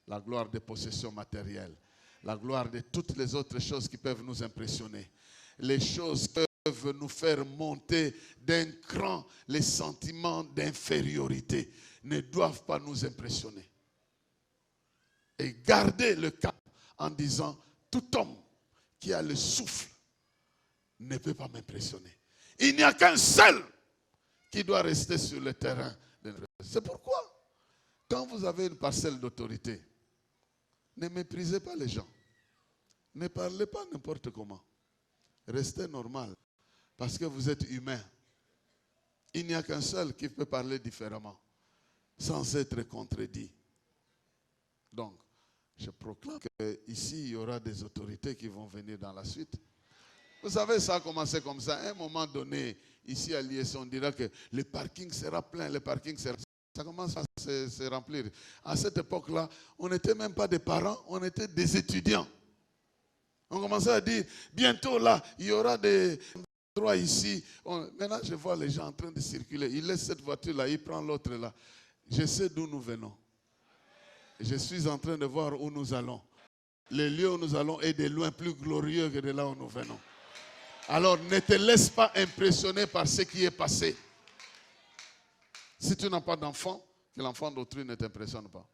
la gloire des possessions matérielles, la gloire de toutes les autres choses qui peuvent nous impressionner. Les choses qui peuvent nous faire monter d'un cran les sentiments d'infériorité ne doivent pas nous impressionner. Et garder le cap en disant, tout homme qui a le souffle ne peut pas m'impressionner. Il n'y a qu'un seul qui doit rester sur le terrain. C'est pourquoi, quand vous avez une parcelle d'autorité, ne méprisez pas les gens. Ne parlez pas n'importe comment. Restez normal, parce que vous êtes humain. Il n'y a qu'un seul qui peut parler différemment, sans être contredit. Donc, je proclame qu'ici, il y aura des autorités qui vont venir dans la suite. Vous savez, ça a commencé comme ça. À un moment donné, ici à l'IS, on dira que le parking sera plein, le parking sera... Ça commence à se remplir. À cette époque-là, on n'était même pas des parents, on était des étudiants. On commençait à dire, bientôt là, il y aura des endroits ici. Maintenant, je vois les gens en train de circuler. Il laisse cette voiture-là, il prend l'autre là. Je sais d'où nous venons. Je suis en train de voir où nous allons. Le lieu où nous allons est de loin plus glorieux que de là où nous venons. Alors, ne te laisse pas impressionner par ce qui est passé. Si tu n'as pas d'enfant, que l'enfant d'autrui ne t'impressionne pas.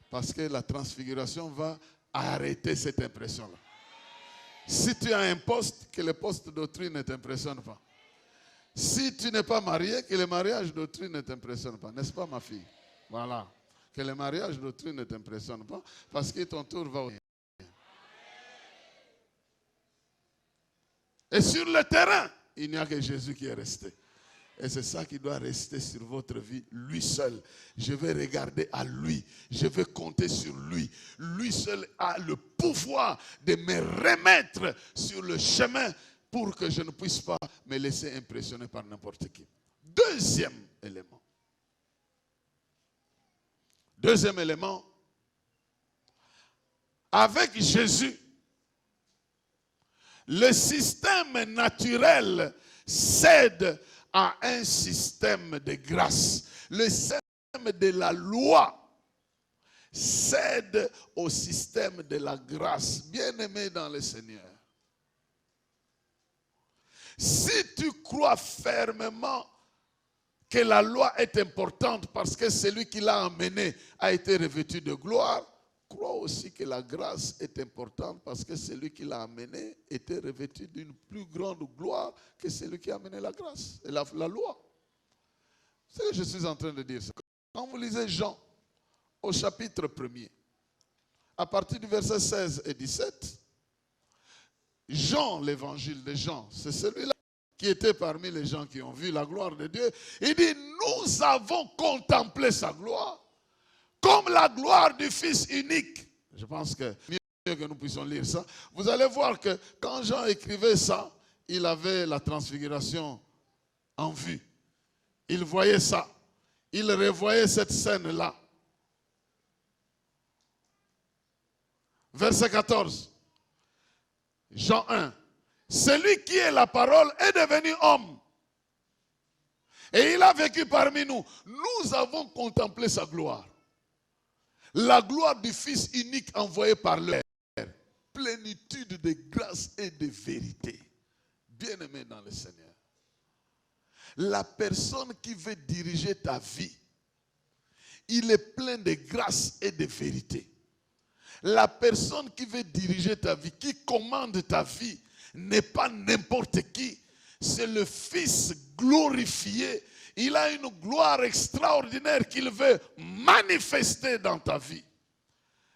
Parce que la transfiguration va arrêter cette impression-là. Si tu as un poste, que le poste d'autrui ne t'impressionne pas. Si tu n'es pas marié, que le mariage d'autrui ne t'impressionne pas. N'est-ce pas, ma fille? Voilà. Que le mariage d'autrui ne t'impressionne pas. Parce que ton tour va au... Et sur le terrain, il n'y a que Jésus qui est resté. Et c'est ça qui doit rester sur votre vie, lui seul. Je vais regarder à lui. Je vais compter sur lui. Lui seul a le pouvoir de me remettre sur le chemin pour que je ne puisse pas me laisser impressionner par n'importe qui. Deuxième élément. Deuxième élément. Avec Jésus, le système naturel cède à un système de grâce. Le système de la loi cède au système de la grâce. Bien-aimé dans le Seigneur, si tu crois fermement que la loi est importante parce que celui qui l'a amené a été revêtu de gloire, crois aussi que la grâce est importante parce que celui qui l'a amené était revêtu d'une plus grande gloire que celui qui a amené la grâce et la loi. C'est ce que je suis en train de dire. Quand vous lisez Jean au chapitre 1er, à partir du verset 16 et 17, Jean, l'évangile de Jean, c'est celui-là qui était parmi les gens qui ont vu la gloire de Dieu. Il dit, nous avons contemplé sa gloire comme la gloire du Fils unique. Je pense que mieux que nous puissions lire ça. Vous allez voir que quand Jean écrivait ça, il avait la transfiguration en vue. Il voyait ça. Il revoyait cette scène-là. Verset 14. Jean 1. Celui qui est la parole est devenu homme. Et il a vécu parmi nous. Nous avons contemplé sa gloire. La gloire du Fils unique envoyé par le Père. Plénitude de grâce et de vérité. Bien-aimé dans le Seigneur. La personne qui veut diriger ta vie, il est plein de grâce et de vérité. La personne qui veut diriger ta vie, qui commande ta vie, n'est pas n'importe qui. C'est le Fils glorifié. Il a une gloire extraordinaire qu'il veut manifester dans ta vie.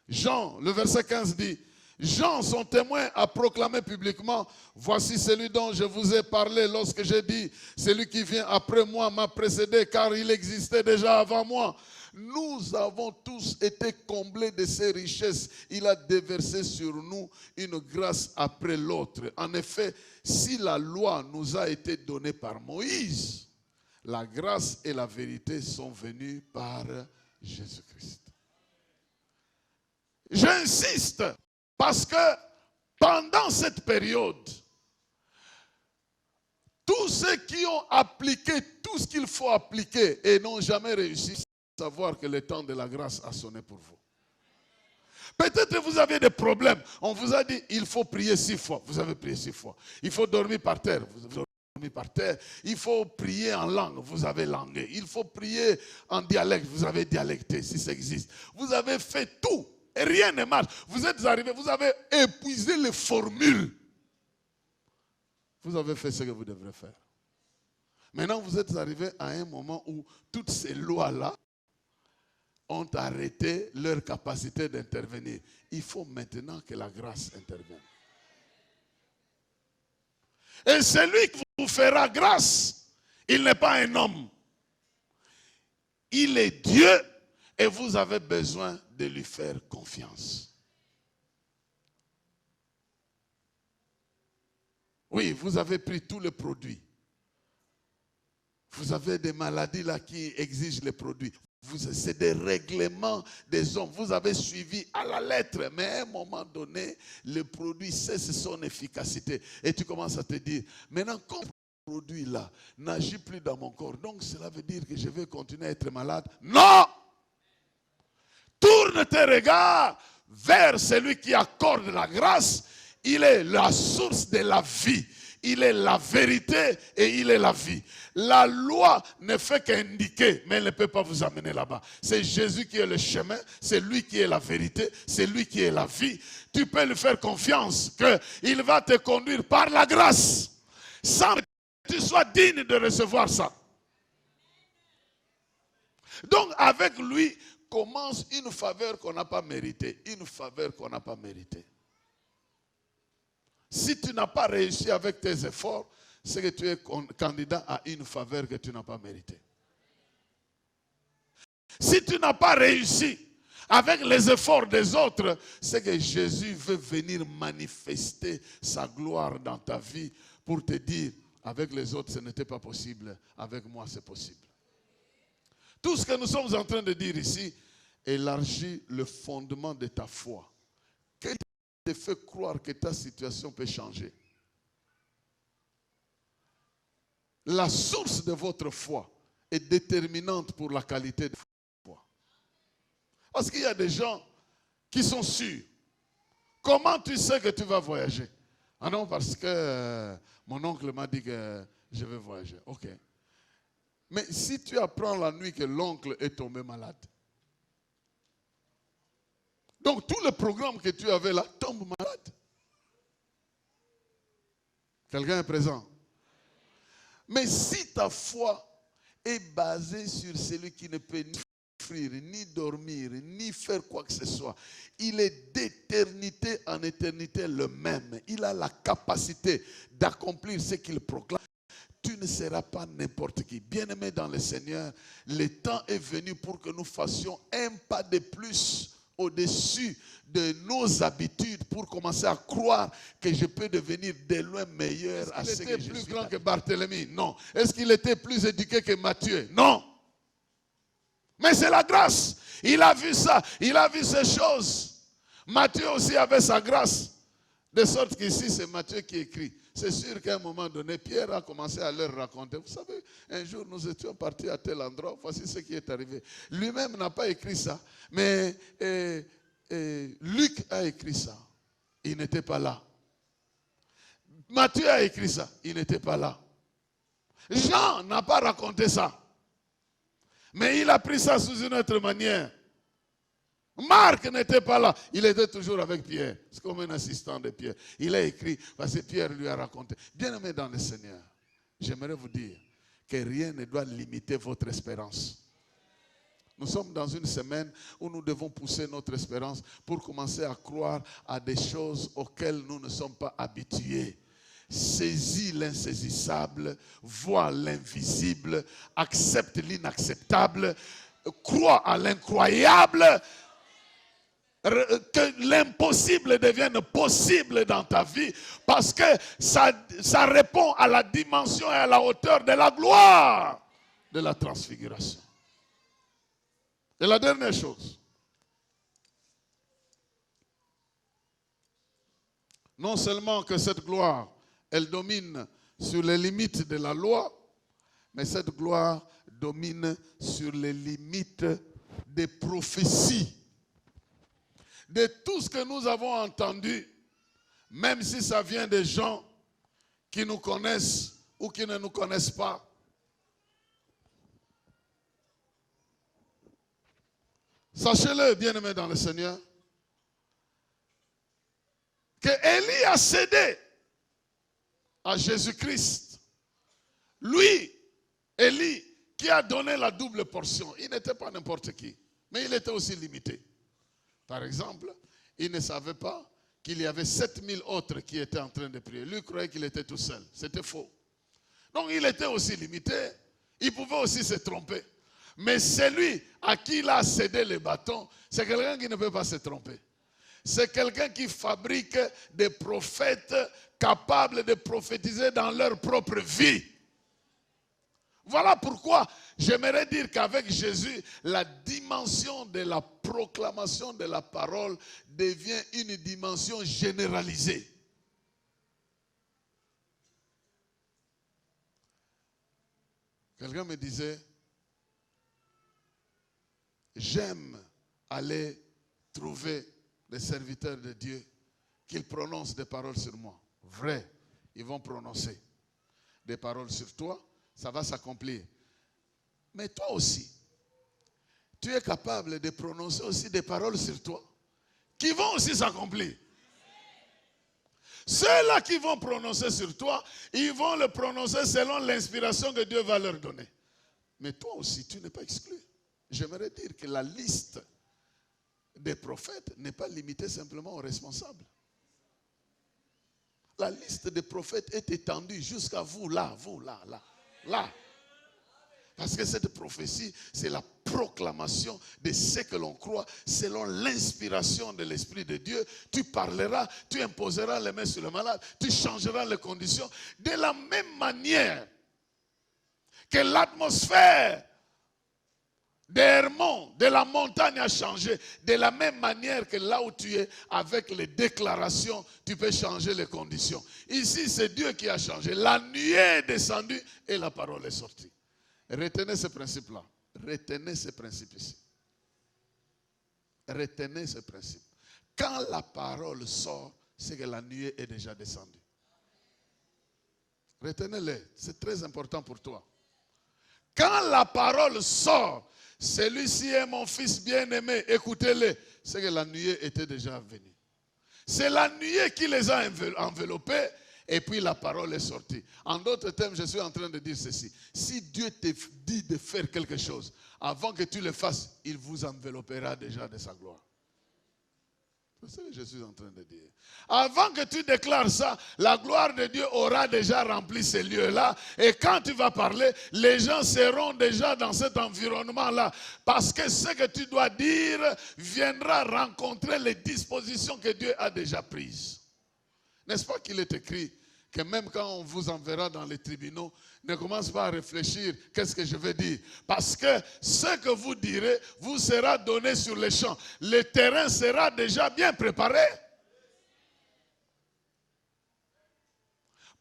Jean, le verset 15 dit, Jean, son témoin, a proclamé publiquement, voici celui dont je vous ai parlé lorsque j'ai dit, celui qui vient après moi m'a précédé car il existait déjà avant moi. Nous avons tous été comblés de ses richesses. Il a déversé sur nous une grâce après l'autre. En effet, si la loi nous a été donnée par Moïse, la grâce et la vérité sont venues par Jésus-Christ. J'insiste parce que pendant cette période, tous ceux qui ont appliqué tout ce qu'il faut appliquer et n'ont jamais réussi, savoir que le temps de la grâce a sonné pour vous. Peut-être que vous avez des problèmes. On vous a dit, il faut prier 6 fois. Vous avez prié 6 fois. Il faut dormir par terre. Vous avez dormi par terre. Il faut prier en langue. Vous avez langué. Il faut prier en dialecte. Vous avez dialecté, si ça existe. Vous avez fait tout. Et rien ne marche. Vous êtes arrivé, vous avez épuisé les formules. Vous avez fait ce que vous devrez faire. Maintenant, vous êtes arrivé à un moment où toutes ces lois-là ont arrêté leur capacité d'intervenir. Il faut maintenant que la grâce intervienne. Et celui qui vous fera grâce, il n'est pas un homme. Il est Dieu, Et vous avez besoin de lui faire confiance. Oui, vous avez pris tous les produits. Vous avez des maladies là qui exigent les produits. C'est des règlements des hommes. Vous avez suivi à la lettre. Mais à un moment donné, le produit cesse son efficacité. Et tu commences à te dire, maintenant, comme ce produit-là n'agit plus dans mon corps, donc cela veut dire que je vais continuer à être malade. Non! Tourne tes regards vers celui qui accorde la grâce. Il est la source de la vie. Il est la vérité et il est la vie. La loi ne fait qu'indiquer, mais elle ne peut pas vous amener là-bas. C'est Jésus qui est le chemin, c'est lui qui est la vérité, c'est lui qui est la vie. Tu peux lui faire confiance qu'il va te conduire par la grâce, sans que tu sois digne de recevoir ça. Donc avec lui commence une faveur qu'on n'a pas méritée, une faveur qu'on n'a pas méritée. Si tu n'as pas réussi avec tes efforts, c'est que tu es candidat à une faveur que tu n'as pas méritée. Si tu n'as pas réussi avec les efforts des autres, c'est que Jésus veut venir manifester sa gloire dans ta vie pour te dire, avec les autres ce n'était pas possible, avec moi c'est possible. Tout ce que nous sommes en train de dire ici élargit le fondement de ta foi. Te fait croire que ta situation peut changer. La source de votre foi est déterminante pour la qualité de votre foi. Parce qu'il y a des gens qui sont sûrs. Comment tu sais que tu vas voyager? Ah non, parce que mon oncle m'a dit que je vais voyager. Ok. Mais si tu apprends la nuit que l'oncle est tombé malade, donc tout le programme que tu avais là tombe malade. Quelqu'un est présent? Mais si ta foi est basée sur celui qui ne peut ni souffrir, ni dormir, ni faire quoi que ce soit, il est d'éternité en éternité le même. Il a la capacité d'accomplir ce qu'il proclame. Tu ne seras pas n'importe qui. Bien-aimé dans le Seigneur, le temps est venu pour que nous fassions un pas de plus au-dessus de nos habitudes pour commencer à croire que je peux devenir de loin meilleur à ce que je suis. Est-ce qu'il était plus grand que Barthélemy? Non. Est-ce qu'il était plus éduqué que Matthieu? Non. Mais c'est la grâce. Il a vu ça. Il a vu ces choses. Matthieu aussi avait sa grâce. De sorte qu'ici, c'est Matthieu qui écrit. C'est sûr qu'à un moment donné, Pierre a commencé à leur raconter. Vous savez, un jour, nous étions partis à tel endroit. Voici ce qui est arrivé. Lui-même n'a pas écrit ça. Mais Luc a écrit ça. Il n'était pas là. Matthieu a écrit ça. Il n'était pas là. Jean n'a pas raconté ça. Mais il a pris ça sous une autre manière. Marc n'était pas là. Il était toujours avec Pierre. C'est comme un assistant de Pierre. Il a écrit parce que Pierre lui a raconté. Bien-aimé dans le Seigneur, j'aimerais vous dire que rien ne doit limiter votre espérance. Nous sommes dans une semaine où nous devons pousser notre espérance pour commencer à croire à des choses auxquelles nous ne sommes pas habitués. Saisis l'insaisissable, vois l'invisible, accepte l'inacceptable, crois à l'incroyable. Que l'impossible devienne possible dans ta vie parce que ça répond à la dimension et à la hauteur de la gloire de la transfiguration. Et la dernière chose, non seulement que cette gloire, elle domine sur les limites de la loi, mais cette gloire domine sur les limites des prophéties. De tout ce que nous avons entendu, même si ça vient des gens qui nous connaissent ou qui ne nous connaissent pas. Sachez-le, bien-aimés dans le Seigneur, que Élie a cédé à Jésus-Christ. Lui, Élie, qui a donné la double portion, il n'était pas n'importe qui, mais il était aussi limité. Par exemple, il ne savait pas qu'il y avait 7000 autres qui étaient en train de prier. Lui croyait qu'il était tout seul. C'était faux. Donc il était aussi limité. Il pouvait aussi se tromper. Mais celui à qui il a cédé le bâton, c'est quelqu'un qui ne peut pas se tromper. C'est quelqu'un qui fabrique des prophètes capables de prophétiser dans leur propre vie. Voilà pourquoi j'aimerais dire qu'avec Jésus, la dimension de la proclamation de la parole devient une dimension généralisée. Quelqu'un me disait, j'aime aller trouver les serviteurs de Dieu, qu'ils prononcent des paroles sur moi. Vrai, ils vont prononcer des paroles sur toi, ça va s'accomplir. Mais toi aussi, tu es capable de prononcer aussi des paroles sur toi, qui vont aussi s'accomplir. Ceux-là qui vont prononcer sur toi, ils vont le prononcer selon l'inspiration que Dieu va leur donner. Mais toi aussi, tu n'es pas exclu. J'aimerais dire que la liste des prophètes n'est pas limitée simplement aux responsables. La liste des prophètes est étendue jusqu'à vous, là, là. Parce que cette prophétie, c'est la proclamation de ce que l'on croit selon l'inspiration de l'Esprit de Dieu. Tu parleras, tu imposeras les mains sur le malade, tu changeras les conditions. De la même manière que l'atmosphère d'Hermon, de la montagne a changé, de la même manière que là où tu es, avec les déclarations, tu peux changer les conditions. Ici, c'est Dieu qui a changé. La nuée est descendue et la parole est sortie. Retenez ce principe-là. Retenez ce principe ici. Retenez ce principe. Quand la parole sort, c'est que la nuée est déjà descendue. Retenez-le. C'est très important pour toi. Quand la parole sort, celui-ci est mon fils bien-aimé, écoutez-le. C'est que la nuée était déjà venue. C'est la nuée qui les a enveloppés. Et puis la parole est sortie. En d'autres termes, je suis en train de dire ceci. Si Dieu te dit de faire quelque chose, avant que tu le fasses, il vous enveloppera déjà de sa gloire. C'est ce que je suis en train de dire. Avant que tu déclares ça, la gloire de Dieu aura déjà rempli ces lieux-là. Et quand tu vas parler, les gens seront déjà dans cet environnement-là. Parce que ce que tu dois dire viendra rencontrer les dispositions que Dieu a déjà prises. N'est-ce pas qu'il est écrit que même quand on vous enverra dans les tribunaux, ne commence pas à réfléchir, qu'est-ce que je vais dire? Parce que ce que vous direz vous sera donné sur les champs. Le terrain sera déjà bien préparé.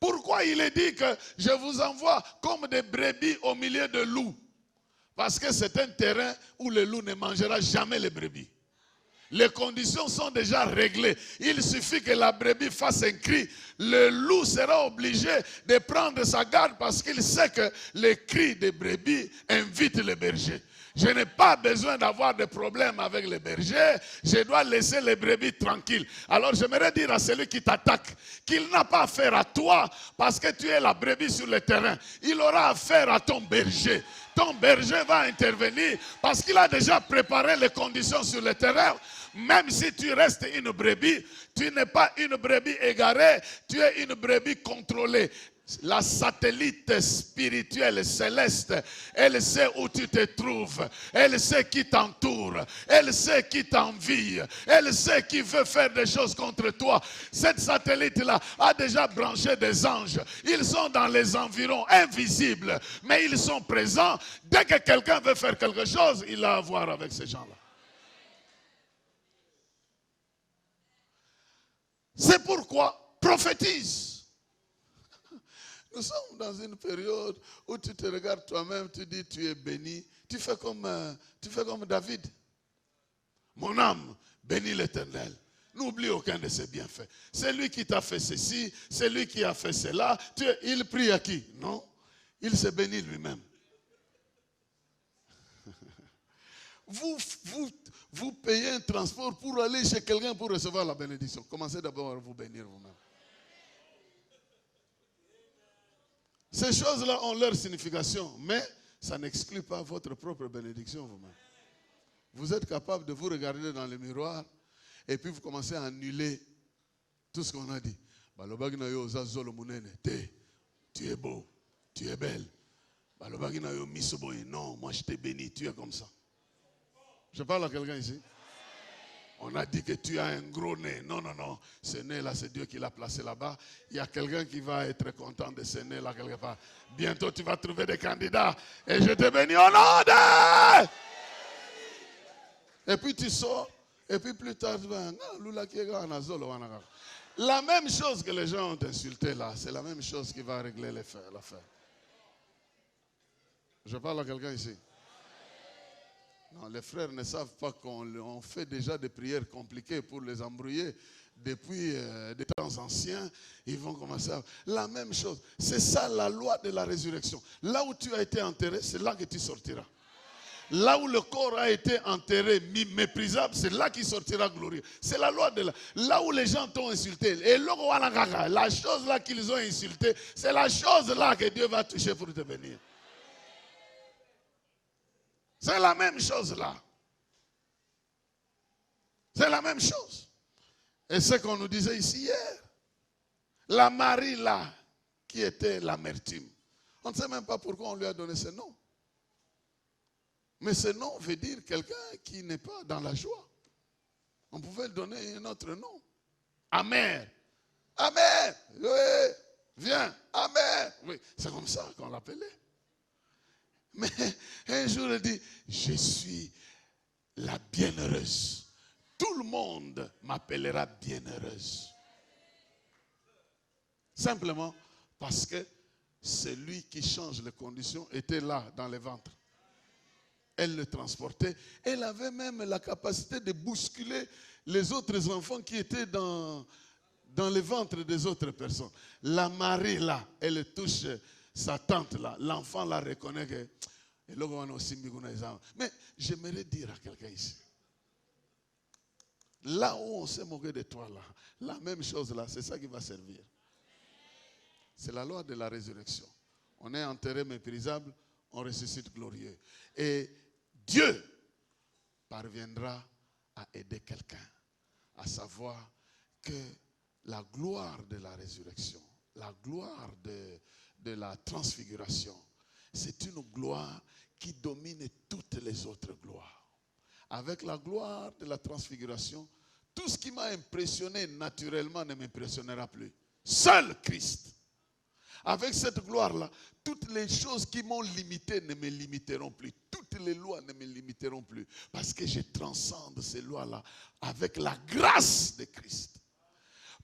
Pourquoi il est dit que je vous envoie comme des brebis au milieu de loups? Parce que c'est un terrain où le loup ne mangera jamais les brebis. Les conditions sont déjà réglées. Il suffit que la brebis fasse un cri. Le loup sera obligé de prendre sa garde parce qu'il sait que les cris des brebis invitent les bergers. Je n'ai pas besoin d'avoir de problème avec les bergers. Je dois laisser les brebis tranquilles. Alors j'aimerais dire à celui qui t'attaque qu'il n'a pas affaire à toi parce que tu es la brebis sur le terrain. Il aura affaire à ton berger. Ton berger va intervenir parce qu'il a déjà préparé les conditions sur le terrain. Même si tu restes une brebis, tu n'es pas une brebis égarée, tu es une brebis contrôlée. La satellite spirituelle céleste, elle sait où tu te trouves, elle sait qui t'entoure, elle sait qui t'envie, elle sait qui veut faire des choses contre toi. Cette satellite-là a déjà branché des anges. Ils sont dans les environs invisibles, mais ils sont présents. Dès que quelqu'un veut faire quelque chose, il a à voir avec ces gens-là. C'est pourquoi prophétise. Nous sommes dans une période où tu te regardes toi-même, tu dis tu es béni. Tu fais comme David. Mon âme bénit l'Éternel. N'oublie aucun de ses bienfaits. C'est lui qui t'a fait ceci, c'est lui qui a fait cela. Il prie à qui? Non. Il se bénit lui-même. Vous payez un transport pour aller chez quelqu'un pour recevoir la bénédiction. Commencez d'abord à vous bénir vous-même. Ces choses-là ont leur signification, mais ça n'exclut pas votre propre bénédiction vous-même. Vous êtes capable de vous regarder dans le miroir et puis vous commencez à annuler tout ce qu'on a dit. Tu es beau, tu es belle. Non, moi je t'ai béni, tu es comme ça. Je parle à quelqu'un ici. On a dit que tu as un gros nez. Non, non, non. Ce nez-là, c'est Dieu qui l'a placé là-bas. Il y a quelqu'un qui va être content de ce nez-là quelque part. Bientôt, tu vas trouver des candidats. Et je te bénis au nom de... Et puis tu sors. Et puis plus tard, tu vas... La même chose que les gens ont insulté là, c'est la même chose qui va régler l'affaire. Je parle à quelqu'un ici. Non, les frères ne savent pas qu'on fait déjà des prières compliquées pour les embrouiller. Depuis des temps anciens, ils vont commencer à... La même chose. C'est ça la loi de la résurrection. Là où tu as été enterré, c'est là que tu sortiras. Là où le corps a été enterré, méprisable, c'est là qu'il sortira glorieux. C'est la loi de la... Là où les gens t'ont insulté, et la chose là qu'ils ont insulté, c'est la chose là que Dieu va toucher pour te bénir. C'est la même chose là. C'est la même chose. Et ce qu'on nous disait ici hier. La Marie là, qui était l'amertume. On ne sait même pas pourquoi on lui a donné ce nom. Mais ce nom veut dire quelqu'un qui n'est pas dans la joie. On pouvait lui donner un autre nom. Amer. Amer. Oui. Viens. Amer. Oui. C'est comme ça qu'on l'appelait. Mais un jour, elle dit, je suis la bienheureuse. Tout le monde m'appellera bienheureuse. Simplement parce que celui qui change les conditions était là dans le ventre. Elle le transportait. Elle avait même la capacité de bousculer les autres enfants qui étaient dans le ventre des autres personnes. La Marie là, elle touche sa tante là. L'enfant la reconnaît que... Mais j'aimerais dire à quelqu'un ici. Là où on s'est moqué de toi là, la même chose là, c'est ça qui va servir. C'est la loi de la résurrection. On est enterré méprisable, on ressuscite glorieux. Et Dieu parviendra à aider quelqu'un, à savoir que la gloire de la résurrection, la gloire de la transfiguration, c'est une gloire qui domine toutes les autres gloires. Avec la gloire de la transfiguration, tout ce qui m'a impressionné naturellement ne m'impressionnera plus. Seul Christ. Avec cette gloire-là, toutes les choses qui m'ont limité ne me limiteront plus. Toutes les lois ne me limiteront plus. Parce que je transcende ces lois-là avec la grâce de Christ.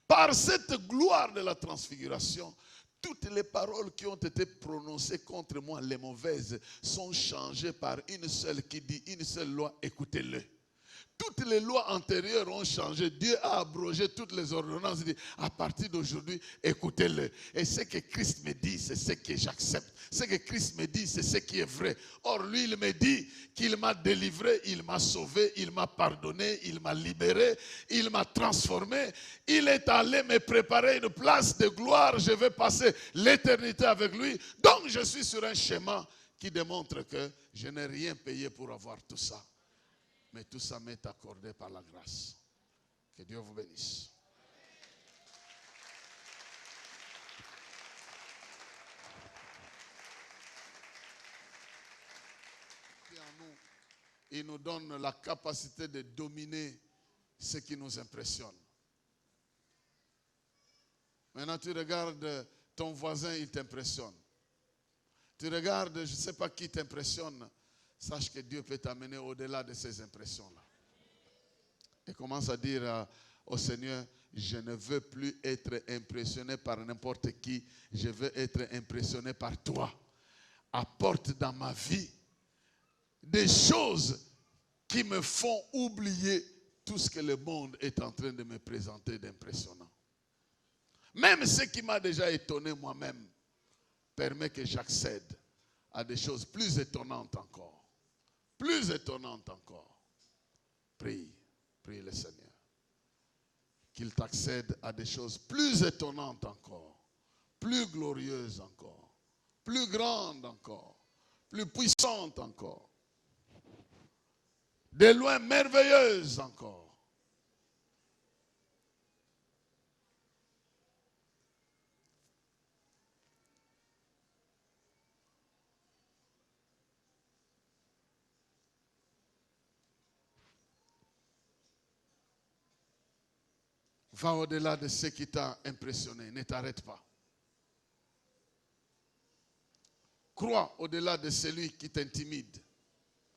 Par cette gloire de la transfiguration, toutes les paroles qui ont été prononcées contre moi, les mauvaises, sont changées par une seule qui dit, une seule loi, écoutez-le. Toutes les lois antérieures ont changé. Dieu a abrogé toutes les ordonnances. Il dit, à partir d'aujourd'hui, écoutez-le. Et ce que Christ me dit, c'est ce que j'accepte. Ce que Christ me dit, c'est ce qui est vrai. Or, lui, il me dit qu'il m'a délivré, il m'a sauvé, il m'a pardonné, il m'a libéré, il m'a transformé. Il est allé me préparer une place de gloire. Je vais passer l'éternité avec lui. Donc, je suis sur un schéma qui démontre que je n'ai rien payé pour avoir tout ça. Mais tout ça m'est accordé par la grâce. Que Dieu vous bénisse. Il nous donne la capacité de dominer ce qui nous impressionne. Maintenant, tu regardes ton voisin, il t'impressionne. Tu regardes, je ne sais pas qui t'impressionne. Sache que Dieu peut t'amener au-delà de ces impressions-là. Et commence à dire au Seigneur, je ne veux plus être impressionné par n'importe qui. Je veux être impressionné par toi. Apporte dans ma vie des choses qui me font oublier tout ce que le monde est en train de me présenter d'impressionnant. Même ce qui m'a déjà étonné moi-même permet que j'accède à des choses plus étonnantes encore. Plus étonnante encore. Prie le Seigneur. Qu'il t'accède à des choses plus étonnantes encore. Plus glorieuses encore. Plus grandes encore. Plus puissantes encore. De loin merveilleuses encore. Va au-delà de ce qui t'a impressionné. Ne t'arrête pas. Crois au-delà de celui qui t'intimide.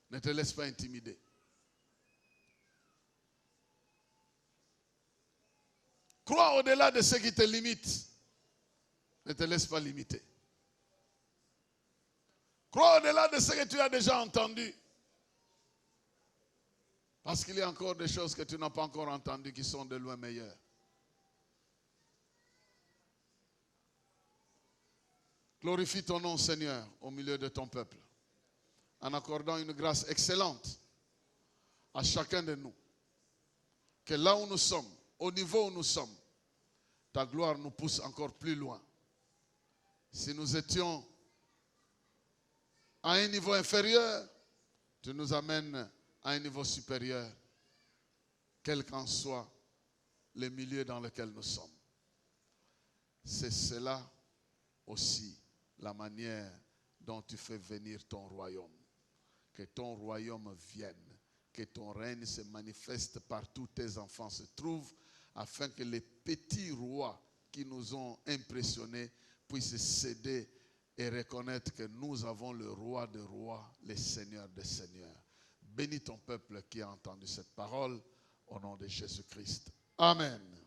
Ne te laisse pas intimider. Crois au-delà de ce qui te limite. Ne te laisse pas limiter. Crois au-delà de ce que tu as déjà entendu. Parce qu'il y a encore des choses que tu n'as pas encore entendues qui sont de loin meilleures. Glorifie ton nom, Seigneur, au milieu de ton peuple, en accordant une grâce excellente à chacun de nous. Que là où nous sommes, au niveau où nous sommes, ta gloire nous pousse encore plus loin. Si nous étions à un niveau inférieur, tu nous amènes à un niveau supérieur, quel qu'en soit le milieu dans lequel nous sommes. C'est cela aussi la manière dont tu fais venir ton royaume. Que ton royaume vienne, que ton règne se manifeste partout où tes enfants se trouvent, afin que les petits rois qui nous ont impressionnés puissent céder et reconnaître que nous avons le roi des rois, le Seigneur des seigneurs. Bénis ton peuple qui a entendu cette parole au nom de Jésus-Christ. Amen.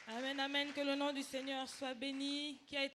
Amen, amen. Que le nom du Seigneur soit béni. Qui a été